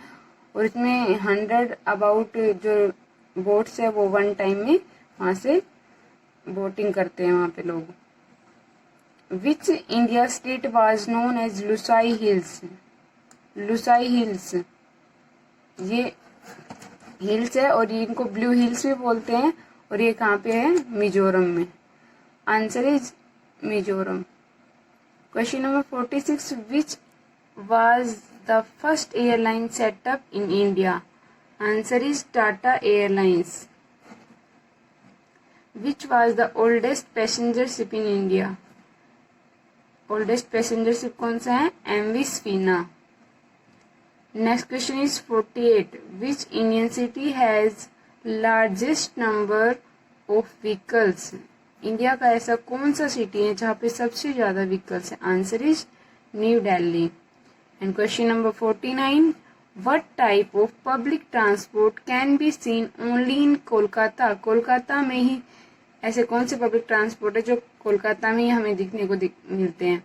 और इसमें 100 अबाउट जो बोट्स है वो वन टाइम में वहाँ से बोटिंग करते हैं वहाँ पे लोग। Which India state was known as Lushai hills? Lushai hills, ये हिल्स है और ये इनको ब्लू हिल्स भी बोलते हैं और ये कहाँ पे है? मिजोरम में। Answer is Mizoram. Question number 46, which was the first airline set up in India? Answer is Tata Airlines. Which was the oldest passenger ship in India? Oldest passenger ship कौन सा है? MV Sfina. Next question is 48, which Indian city has largest number of vehicles? India का ऐसा कौन सा सिटी है जहाँ पे सबसे ज्यादा व्हीकल्स है? Answer is new Delhi. And question number 49, what type of public transport can be seen only in Kolkata? Kolkata में ही ऐसे कौन से पब्लिक ट्रांसपोर्ट है जो कोलकाता में ही हमें दिखने को मिलते हैं?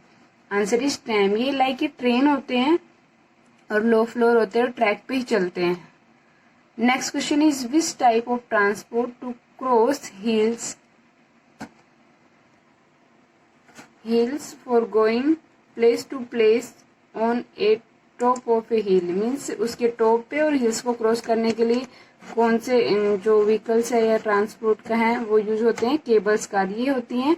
Answer is tram. ये लाइक ट्रेन होते हैं और लो फ्लोर होते हैं और ट्रैक पे ही चलते हैं। Next question is which type of transport to cross hills for going place to place on a top of a hill? Means उसके टॉप पे और हिल्स को क्रॉस करने के लिए कौन से जो व्हीकल्स है या ट्रांसपोर्ट का है वो यूज होते हैं? Cables car. ये होती हैं,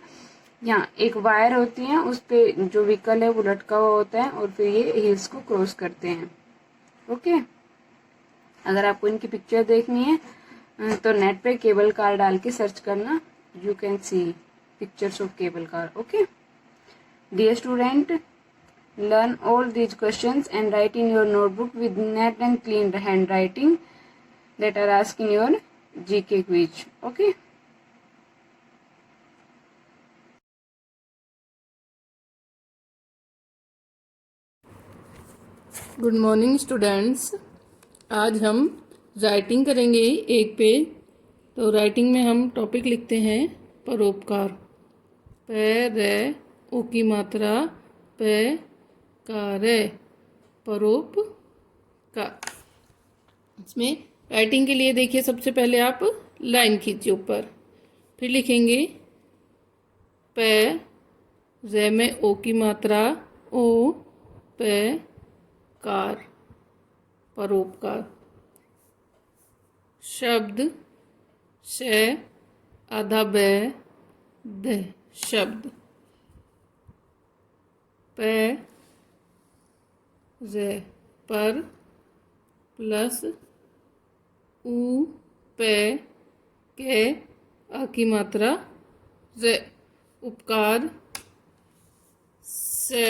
यहाँ एक वायर होती है उस पे जो व्हीकल है वो लटका हुआ होता है और फिर ये हिल्स को क्रॉस करते हैं। ओके। अगर आपको इनकी पिक्चर देखनी है तो नेट पे केबल कार डाल के सर्च करना, you can see pictures of cable car. Okay dear student, learn all these questions and write in your notebook with neat and clean handwriting that are asked in your GK quiz. Okay. Good morning students. आज हम राइटिंग करेंगे एक पेज. तो राइटिंग में हम टॉपिक लिखते हैं परोपकार. प रे ओ की मात्रा प कार्य परोपकार. इसमें राइटिंग के लिए देखिए, सबसे पहले आप लाइन खींचिए ऊपर, फिर लिखेंगे प रे में ओ की मात्रा ओ प कार परोपकार. शब्द श आधा ब द शब्द. प रे पर प्लस ऊ पे के आ की मात्रा रे उपकार से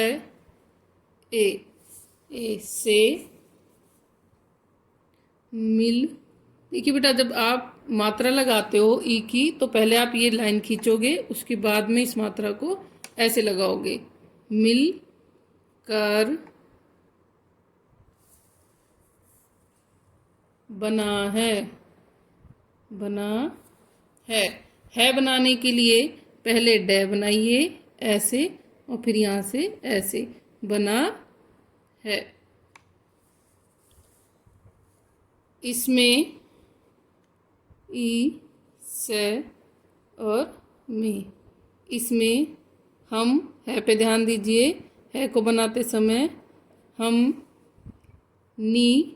ए से मिल. देखिए बेटा, जब आप मात्रा लगाते हो ई की तो पहले आप ये लाइन खींचोगे, उसके बाद में इस मात्रा को ऐसे लगाओगे. मिल कर बना है. बना है बनाने के लिए पहले डे बनाइए ऐसे, और फिर यहाँ से ऐसे. बना है. इसमें ई से और में. इसमें हम है पे ध्यान दीजिए. है को बनाते समय हम नी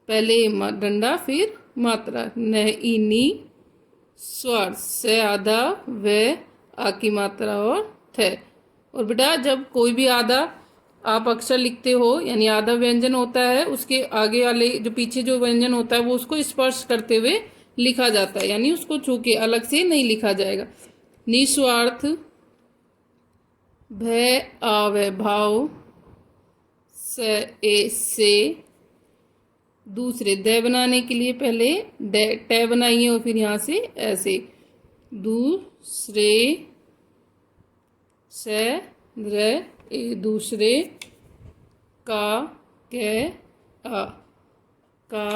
पहले डंडा फिर मात्रा न ई नी स्वर से आधा व आ की मात्रा और थे. और बेटा, जब कोई भी आधा आप अक्षर लिखते हो, यानी आधा व्यंजन होता है, उसके आगे वाले जो पीछे जो व्यंजन होता है वो उसको स्पर्श करते हुए लिखा जाता है, यानी उसको छू के अलग से नहीं लिखा जाएगा. निस्वार्थ भय आवे भाव से दूसरे दे बनाने के लिए पहले डे टे बनाइए और फिर यहाँ से ऐसे. दूसरे से रे ए दूसरे का के आ का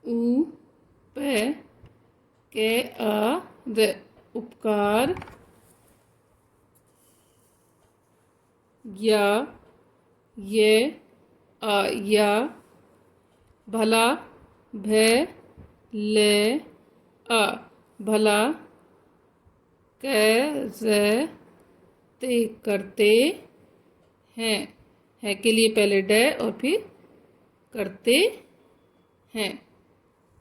ऊ पे के आ रे उपकार या ये आ या भला भय ले आ भला कैसे ते करते हैं. है के लिए पहले डे और फिर करते हैं.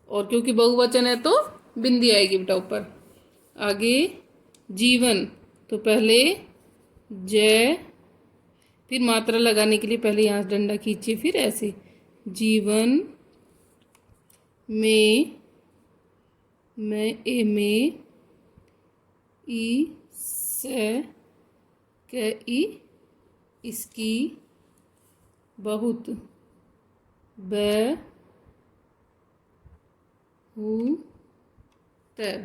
और क्योंकि बहुवचन है तो बिंदी आएगी बेटा ऊपर. आगे जीवन, तो पहले जय, फिर मात्रा लगाने के लिए पहले यहाँ से डंडा खींचिए फिर ऐसे. जीवन में ए में ई से के ई इसकी बहुत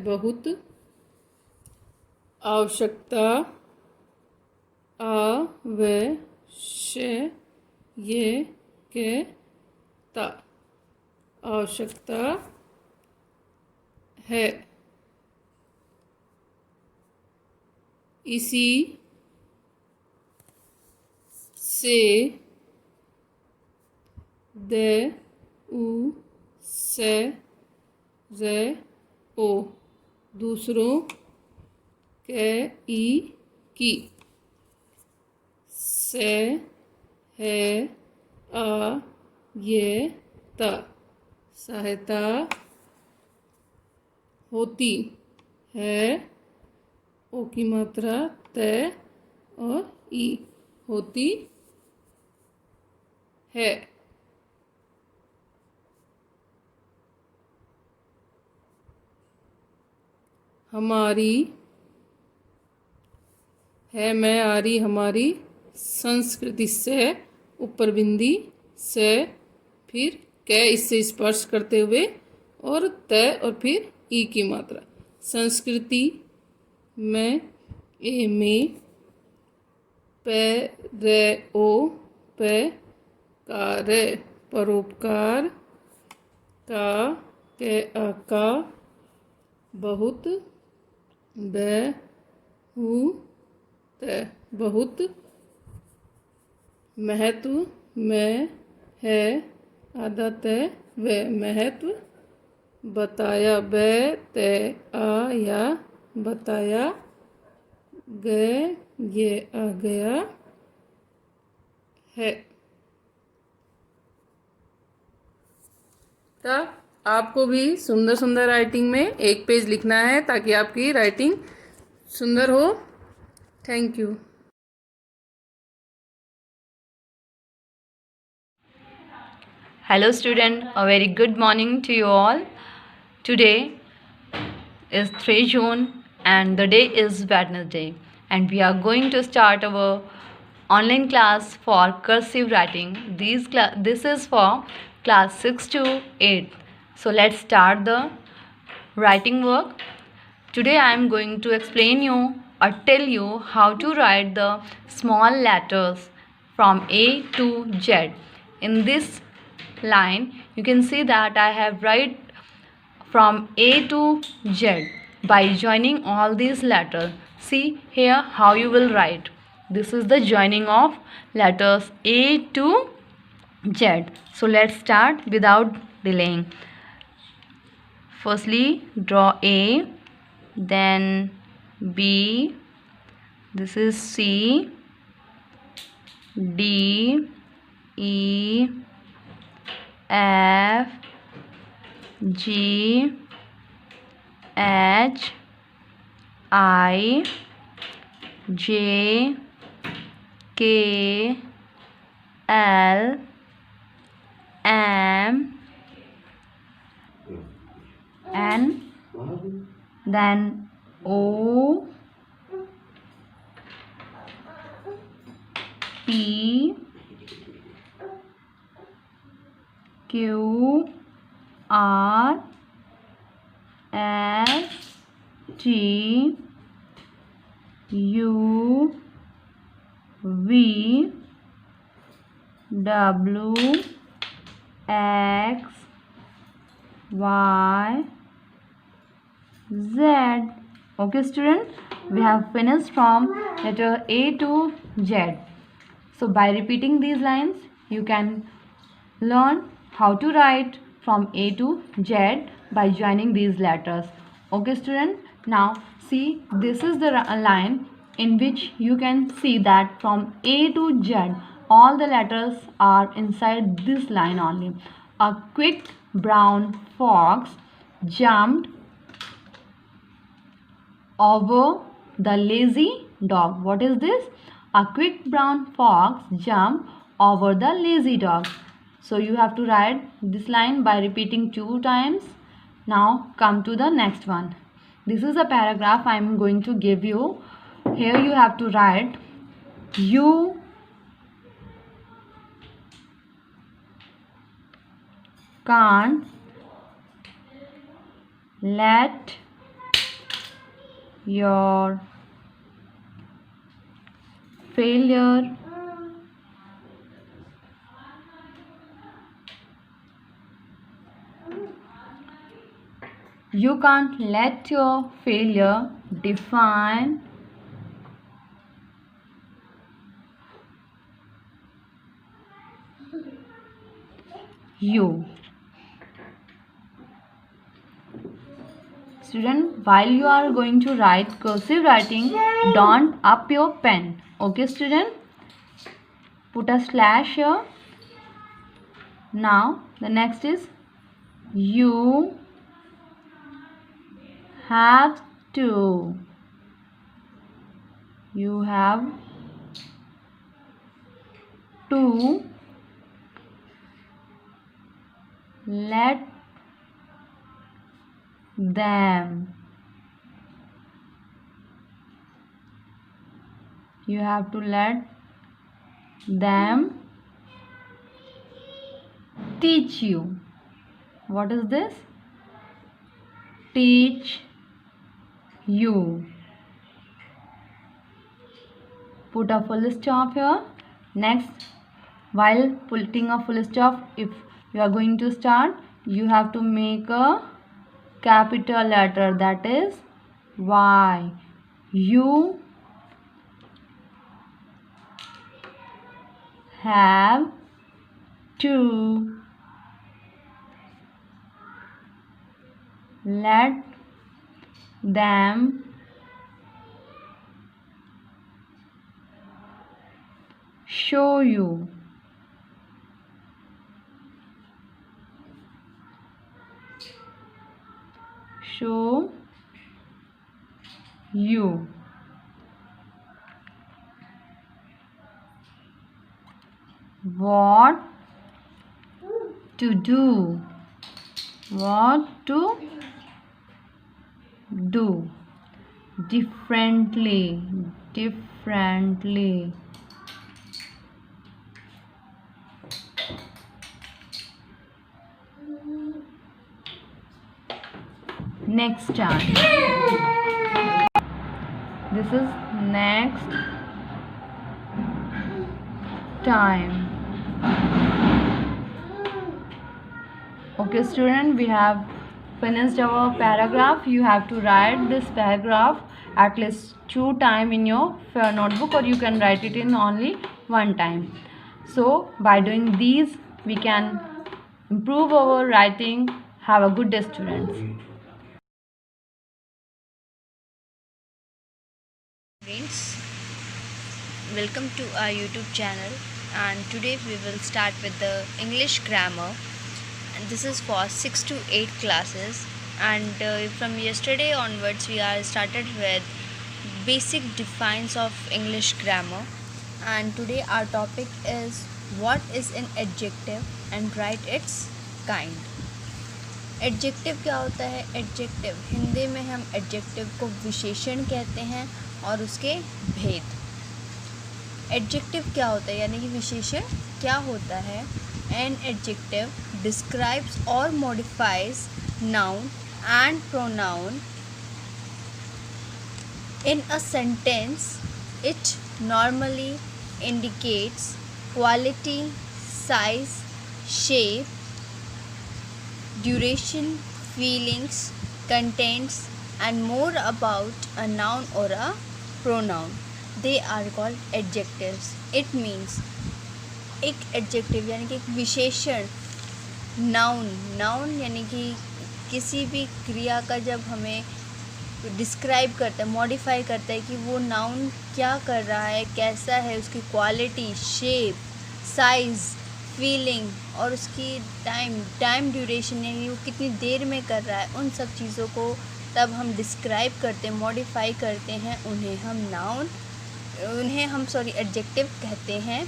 बहुत आवश्यकता आवश्यकता आवश्यकता है. इसी से दे उ से रे ओ दूसरों के ई की से है आ ये ता सहायता होती है. ओ की मात्रा त और ई होती है. हमारी, है मैं आरी हमारी संस्कृति से, ऊपर बिंदी से, फिर कै इससे स्पर्श करते हुए, और तय और फिर ई की मात्रा। संस्कृति में ए में, पे रे ओ पे, कार्य परोपकार, का के आका, बहुत बहुत, महत्व में है, आदत है व महत्व, बताया ब ते आ या, बताया गए ये आ गया है। तब आपको भी सुंदर सुंदर राइटिंग में एक पेज लिखना है ताकि आपकी राइटिंग सुंदर हो। Thank you. Hello student, a very good morning to you all. Today is 3 June and the day is Wednesday, and we are going to start our online class for cursive writing. This is for class 6 to 8. So let's start the writing work. Today I am going to explain you or tell you how to write the small letters from A to Z. In this line you can see that I have write from A to Z by joining all these letters. See here how you will write. This is the joining of letters A to Z. So let's start without delaying. Firstly draw A, then B, this is C, D, E, F, G, H, I, J, K, L, M, N, then O, P, Q, R, S, T, U, V, W, X, Y, Z. Okay student, we have finished from letter A to Z. So by repeating these lines you can learn how to write from A to Z by joining these letters. Okay student, now see, this is the line in which you can see that from A to Z all the letters are inside this line only. A quick brown fox jumped over the lazy dog. What is this? A quick brown fox jumped over the lazy dog. So you have to write this line by repeating 2 times. Now come to the next one. This is a paragraph I am going to give you. Here you have to write, you can't let your failure define you. Student, while you are going to write cursive writing, don't up your pen. Okay student, put a slash here. Now the next is, you have to let them You have to let them teach you. What is this? Teach you. Put a full stop here. Next, while putting a full stop, if you are going to start, you have to make a capital letter, that is Y. You have to let them show you. Show you. What to do. What to do. Differently. Differently. Next time. This is next time. Okay, student, we have finished our paragraph. You have to write this paragraph at least 2 times in your notebook, or you can write it in only 1 time. So by doing these, we can improve our writing. Have a good day, students. Friends, welcome to our YouTube channel, and today we will start with the English grammar, and this is for 6 to 8 classes, and from yesterday onwards we are started with basic defines of English grammar, and today our topic is what is an adjective and write its kind. Adjective क्या होता है? एडजेक्टिव हिंदी में हम एडजेक्टिव को विशेषण कहते हैं और उसके भेद। एडजेक्टिव क्या होता है यानी कि विशेषण क्या होता है? एन एडजेक्टिव डिस्क्राइब्स और modifies noun and pronoun in a sentence. It normally indicates quality, size, shape, duration, feelings, contents and more about a noun or a pronoun. They are called adjectives. It means एक adjective यानी कि एक विशेषण, noun यानी कि किसी भी क्रिया का जब हमें डिस्क्राइब करता है, मॉडिफाई करता है कि वो नाउन क्या कर रहा है, कैसा है, उसकी क्वालिटी, शेप, साइज़, फीलिंग और उसकी टाइम ड्यूरेशन यानी वो कितनी देर में कर रहा है, उन सब चीज़ों को तब हम डिस्क्राइब करते हैं, मॉडिफाई करते हैं, उन्हें हम एडजेक्टिव कहते हैं.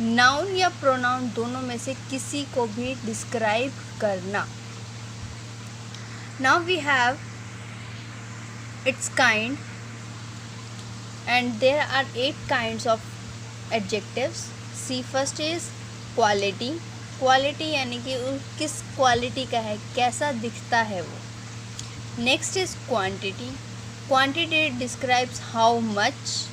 नाउन या प्रोनाउन दोनों में से किसी को भी डिस्क्राइब करना. Now we have its kind and there are 8 kinds of adjectives. See first is quality. Quality यानी कि किस क्वालिटी का है, कैसा दिखता है वो. Next is quantity. Quantity describes how much.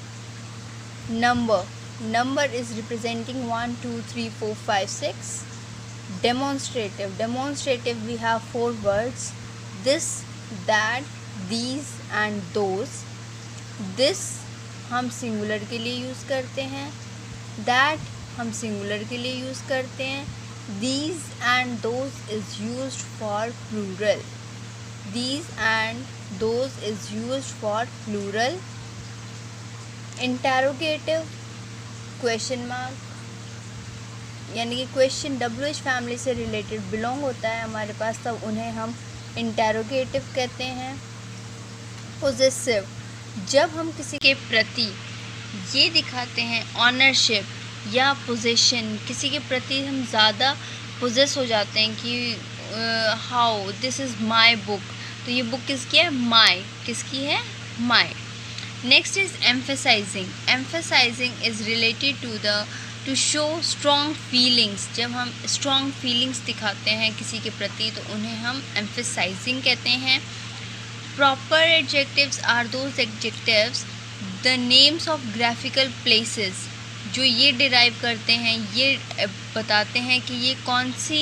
Number is representing 1 2 3 4 5 6. Demonstrative we have 4 words: this, that, these and those. This हम सिंगुलर के लिए यूज़ करते हैं, दैट हम सिंगुलर के लिए यूज़ करते हैं, these and those is used for plural. These and those is used for plural. Interrogative, question mark यानी कि क्वेश्चन WH फैमिली से रिलेटेड बिलोंग होता है हमारे पास, तब उन्हें हम इंटेरोगेटिव कहते हैं. पोजेसिव, जब हम किसी के प्रति ये दिखाते हैं ऑनरशिप या पोजेशन, किसी के प्रति हम ज़्यादा पोजेस हो जाते हैं कि how this is my book, तो ये बुक किसकी है? माई. किसकी है? माई. Next is emphasizing. Emphasizing is related to show strong feelings. जब हम strong feelings दिखाते हैं किसी के प्रति तो उन्हें हम emphasizing कहते हैं. Proper adjectives are those adjectives the names of graphical places जो ये derive करते हैं, ये बताते हैं कि ये कौन सी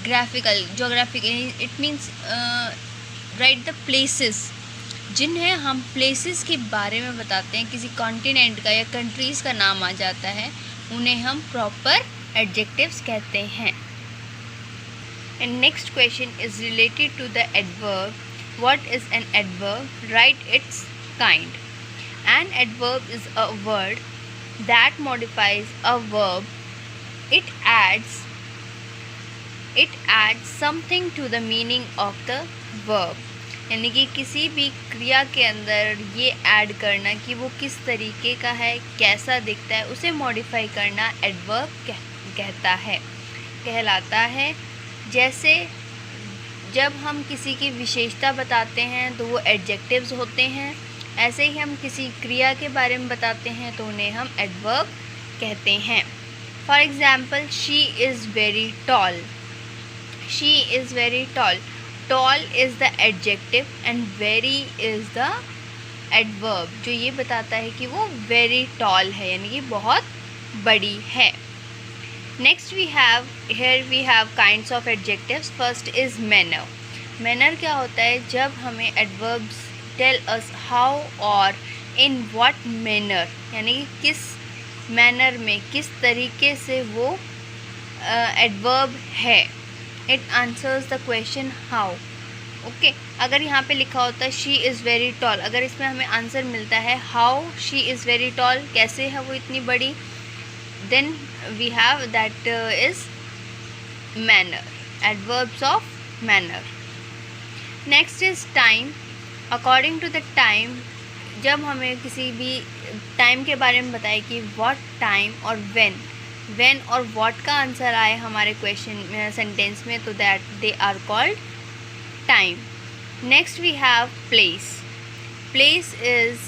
graphical geographical it means write the places जिन्हें हम प्लेसेस के बारे में बताते हैं, किसी कॉन्टिनेंट का या कंट्रीज़ का नाम आ जाता है, उन्हें हम प्रॉपर एडजेक्टिव्स कहते हैं. And next question is related to the adverb. What is an adverb? Right its kind. An adverb is a word that modifies a verb. It adds something to the meaning of the verb. यानी कि किसी भी क्रिया के अंदर ये ऐड करना कि वो किस तरीके का है, कैसा दिखता है, उसे मॉडिफाई करना एडवर्ब कहलाता है. जैसे जब हम किसी की विशेषता बताते हैं तो वो एडजेक्टिव्स होते हैं, ऐसे ही हम किसी क्रिया के बारे में बताते हैं तो उन्हें हम एडवर्ब कहते हैं. For example, she is very toll. She is very toll. Tall is the adjective and very is the adverb जो ये बताता है कि वो very tall है, यानी कि बहुत बड़ी है. Next we have kinds of adjectives. First is manner. Manner क्या होता है? जब हमें adverbs tell us how or in what manner, यानी कि किस manner में, किस तरीके से वो adverb है. It answers the question how. Okay, अगर यहाँ पे लिखा होता है शी इज़ वेरी टॉल, अगर इसमें हमें आंसर मिलता है how she is very tall, कैसे है वो इतनी बड़ी, then we have that is manner, adverbs of manner. Next is time. According to the time, जब हमें किसी भी टाइम के बारे में बताए कि व्हाट टाइम और व्हेन और व्हाट का आंसर आए हमारे क्वेश्चन सेंटेंस में, तो that they are called time. Next we have place. Place is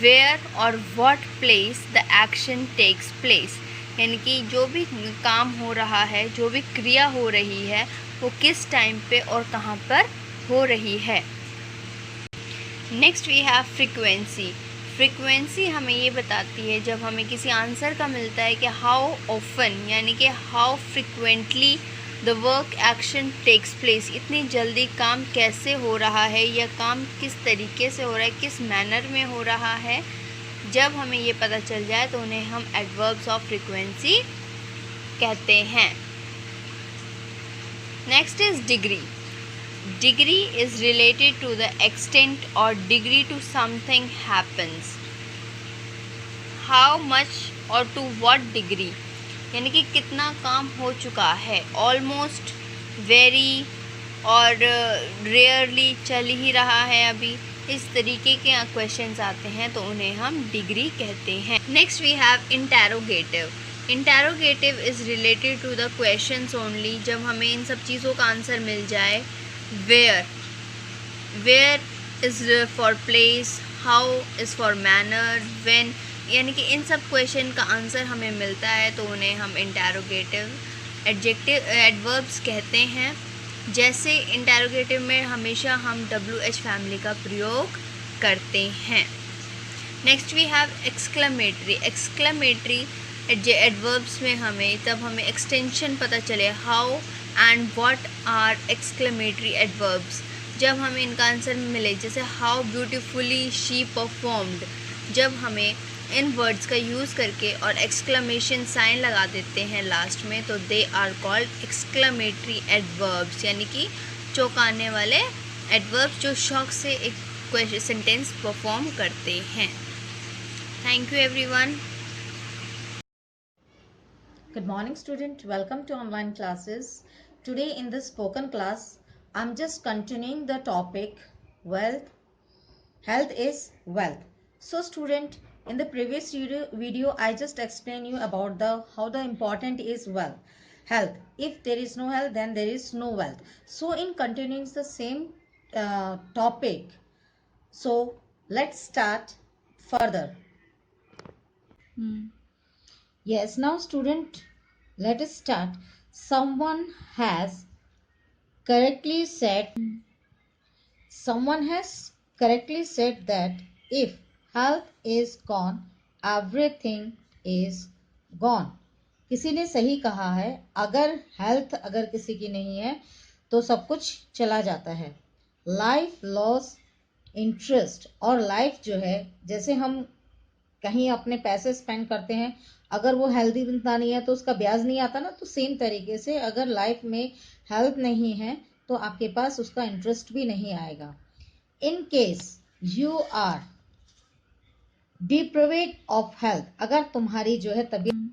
where और what place the action takes place, यानी कि जो भी काम हो रहा है, जो भी क्रिया हो रही है, वो किस टाइम पे और कहाँ पर हो रही है. Next we have frequency. Frequency हमें ये बताती है जब हमें किसी आंसर का मिलता है कि हाउ ऑफन, यानी कि how frequently the work action takes place, इतनी जल्दी काम कैसे हो रहा है या काम किस तरीके से हो रहा है, किस मैनर में हो रहा है. जब हमें ये पता चल जाए तो उन्हें हम एडवर्ब्स ऑफ फ्रीक्वेंसी कहते हैं. Next is degree. Degree is related to the extent or degree to something happens. How much or to what degree, यानी कि कितना काम हो चुका है. Almost, very और rarely, चल ही रहा है अभी, इस तरीके के क्वेश्चंस आते हैं तो उन्हें हम डिग्री कहते हैं. Next we have interrogative. Interrogative is related to the questions only. जब हमें इन सब चीज़ों का आंसर मिल जाए, where is for place, how is for manner, when, यानी कि इन सब क्वेश्चन का आंसर हमें मिलता है तो उन्हें हम इंटेरोगेटिव एडवर्ब्स कहते हैं. जैसे इंटेरोगेटिव में हमेशा हम WH फैमिली का प्रयोग करते हैं. Next we have exclamatory. Exclamatory adverbs में हमें एक्सटेंशन पता चले how and what are exclamatory adverbs, जब हमें इनका आंसर मिले, जैसे हाउ ब्यूटीफुली शी परफॉर्म्ड, जब हमें इन वर्ड्स का यूज़ करके और एक्सक्लेमेशन साइन लगा देते हैं लास्ट में, तो they are called exclamatory adverbs, यानी कि चौंकाने वाले एडवर्ब्स जो शौक से एक क्वेश्चन सेंटेंस परफॉर्म करते हैं. Thank you everyone. Good morning student, welcome to online classes. Today in this spoken class, I'm just continuing the topic wealth. Health is wealth. So student, in the previous video I just explained you about how the important is wealth. Health. If there is no health, then there is no wealth. So in continuing the same topic, so let's start further. Yes, now student, let us start. Someone has correctly said that if health is gone, everything is gone. किसी ने सही कहा है, अगर हेल्थ अगर किसी की नहीं है तो सब कुछ चला जाता है. लाइफ लॉस इंटरेस्ट, और लाइफ जो है, जैसे हम कहीं अपने पैसे स्पेंड करते हैं, अगर वो हेल्दी इंसान नहीं है तो उसका ब्याज नहीं आता ना, तो सेम तरीके से अगर लाइफ में हेल्थ नहीं है तो आपके पास उसका इंटरेस्ट भी नहीं आएगा. In case you are deprived of health, अगर तुम्हारी जो है तबीयत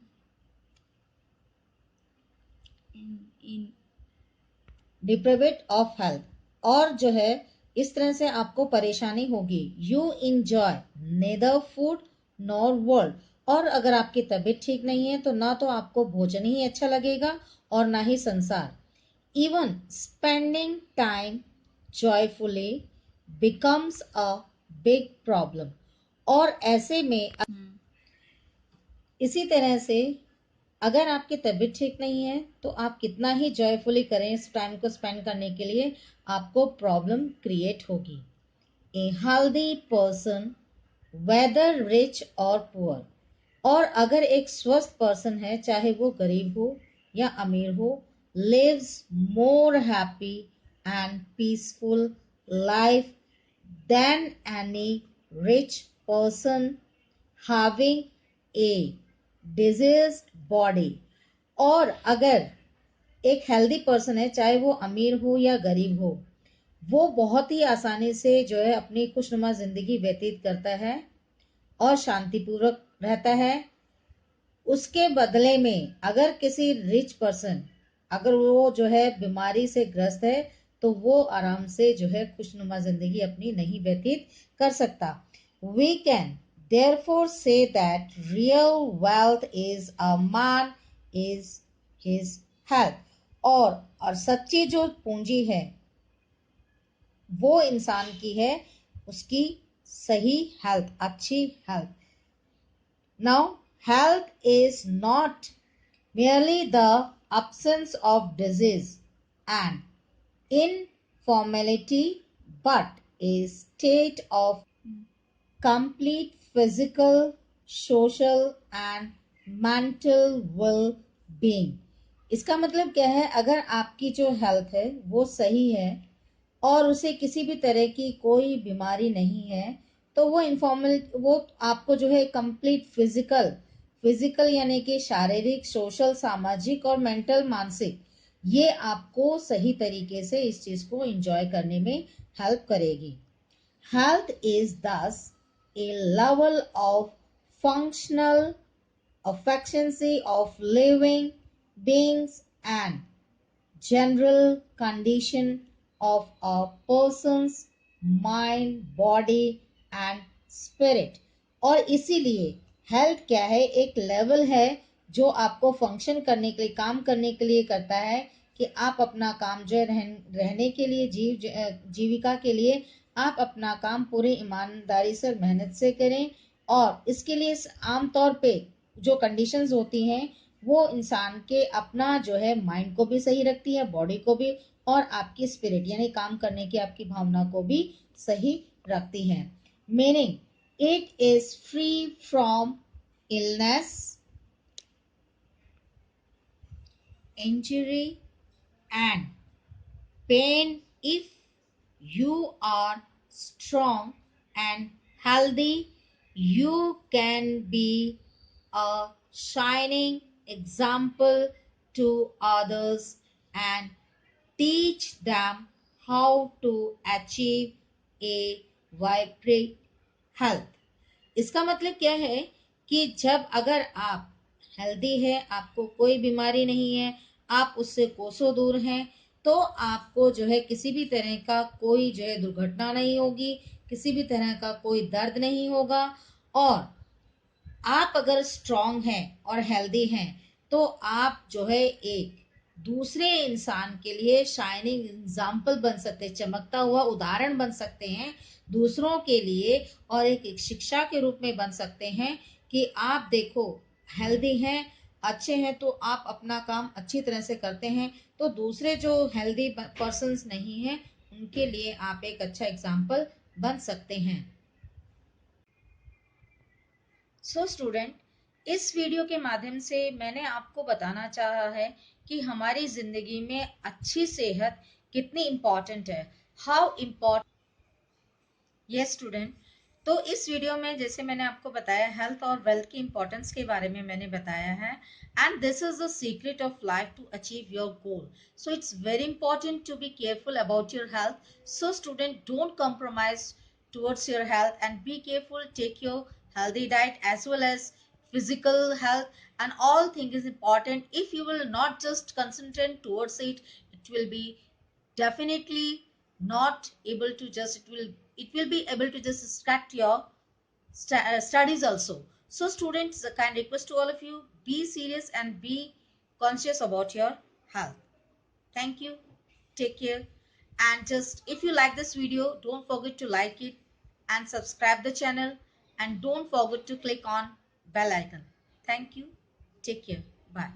डिप्राइव्ड ऑफ हेल्थ और जो है इस तरह से आपको परेशानी होगी. You enjoy neither food nor world, और अगर आपकी तबीयत ठीक नहीं है तो ना तो आपको भोजन ही अच्छा लगेगा और ना ही संसार. Even spending time joyfully becomes a big problem, और ऐसे में इसी तरह से अगर आपकी तबीयत ठीक नहीं है तो आप कितना ही जॉयफुली करें इस टाइम को स्पेंड करने के लिए, आपको प्रॉब्लम क्रिएट होगी. A healthy person whether rich और पुअर, और अगर एक स्वस्थ पर्सन है, चाहे वो गरीब हो या अमीर हो, lives more happy and peaceful life then any rich person having a diseased body. और अगर एक हेल्दी पर्सन है, चाहे वो अमीर हो या गरीब हो, वो बहुत ही आसानी से जो है अपनी खुशनुमा जिंदगी व्यतीत करता है और शांतिपूर्वक रहता है. उसके बदले में अगर किसी रिच पर्सन, अगर वो जो है बीमारी से ग्रस्त है, तो वो आराम से जो है खुशनुमा जिंदगी अपनी नहीं व्यतीत कर सकता. We can therefore say that real wealth is a man is his health, और सच्ची जो पूंजी है वो इंसान की है उसकी सही हेल्थ, अच्छी health. Now, health is not merely the absence of disease and informality, but a state of complete physical, social and mental well-being. इसका मतलब क्या है, अगर आपकी जो हेल्थ है वो सही है और उसे किसी भी तरह की कोई बीमारी नहीं है, तो वो इनफॉर्मल, वो आपको जो है कंप्लीट फिजिकल यानी कि शारीरिक, सोशल, सामाजिक और मेंटल, मानसिक, ये आपको सही तरीके से इस चीज को एंजॉय करने में हेल्प करेगी. हेल्थ इज दस a level of functional efficiency of living beings and general condition of a person's mind, body and spirit. और इसीलिए हेल्थ क्या है, एक लेवल है जो आपको फंक्शन करने के लिए, काम करने के लिए करता है कि आप अपना काम जो है रहने के लिए, जीविका के लिए आप अपना काम पूरी ईमानदारी से, मेहनत से करें. और इसके लिए आमतौर पे जो कंडीशंस होती हैं वो इंसान के अपना जो है माइंड को भी सही रखती है, बॉडी को भी, और आपकी स्पिरिट यानी काम करने की आपकी भावना को भी सही रखती है. Meaning it is free from illness, injury and pain. If you are strong and healthy, you can be a shining example to others and teach them how to achieve a vibrant health. इसका मतलब क्या है कि जब अगर आप हेल्दी है, आपको कोई बीमारी नहीं है, आप उससे कोसों दूर हैं, तो आपको जो है किसी भी तरह का कोई जो है दुर्घटना नहीं होगी, किसी भी तरह का कोई दर्द नहीं होगा. और आप अगर स्ट्रांग हैं और हेल्दी हैं तो आप जो है एक दूसरे इंसान के लिए शाइनिंग एग्जाम्पल बन सकते हैं, चमकता हुआ उदाहरण बन सकते हैं दूसरों के लिए, और एक शिक्षा के रूप में बन सकते हैं कि आप देखो हेल्दी हैं, अच्छे हैं, तो आप अपना काम अच्छी तरह से करते हैं, तो दूसरे जो हेल्दी पर्सन्स नहीं हैं उनके लिए आप एक अच्छा एग्जाम्पल बन सकते हैं। सो स्टूडेंट, इस वीडियो के माध्यम से मैंने आपको बताना चाहा है कि हमारी जिंदगी में अच्छी सेहत कितनी इम्पॉर्टेंट है, हाउ इम्पॉर्टेंट। यस स्टूडेंट, तो इस वीडियो में जैसे मैंने आपको बताया हेल्थ और वेल्थ की इम्पोर्टेंस के बारे में मैंने बताया है, and this is the secret of life to achieve your goal. So it's very important to be careful about your health. So student, don't compromise towards your health and be careful, take your healthy diet as well as physical health, and all thing is important. If you will not just concentrate towards it, it will be definitely not able to just, it will be able to just distract your studies also. So students, a kind request to all of you, be serious and be conscious about your health. Thank you, take care, and just if you like this video, don't forget to like it and subscribe the channel, and don't forget to click on bell icon. Thank you, take care, bye.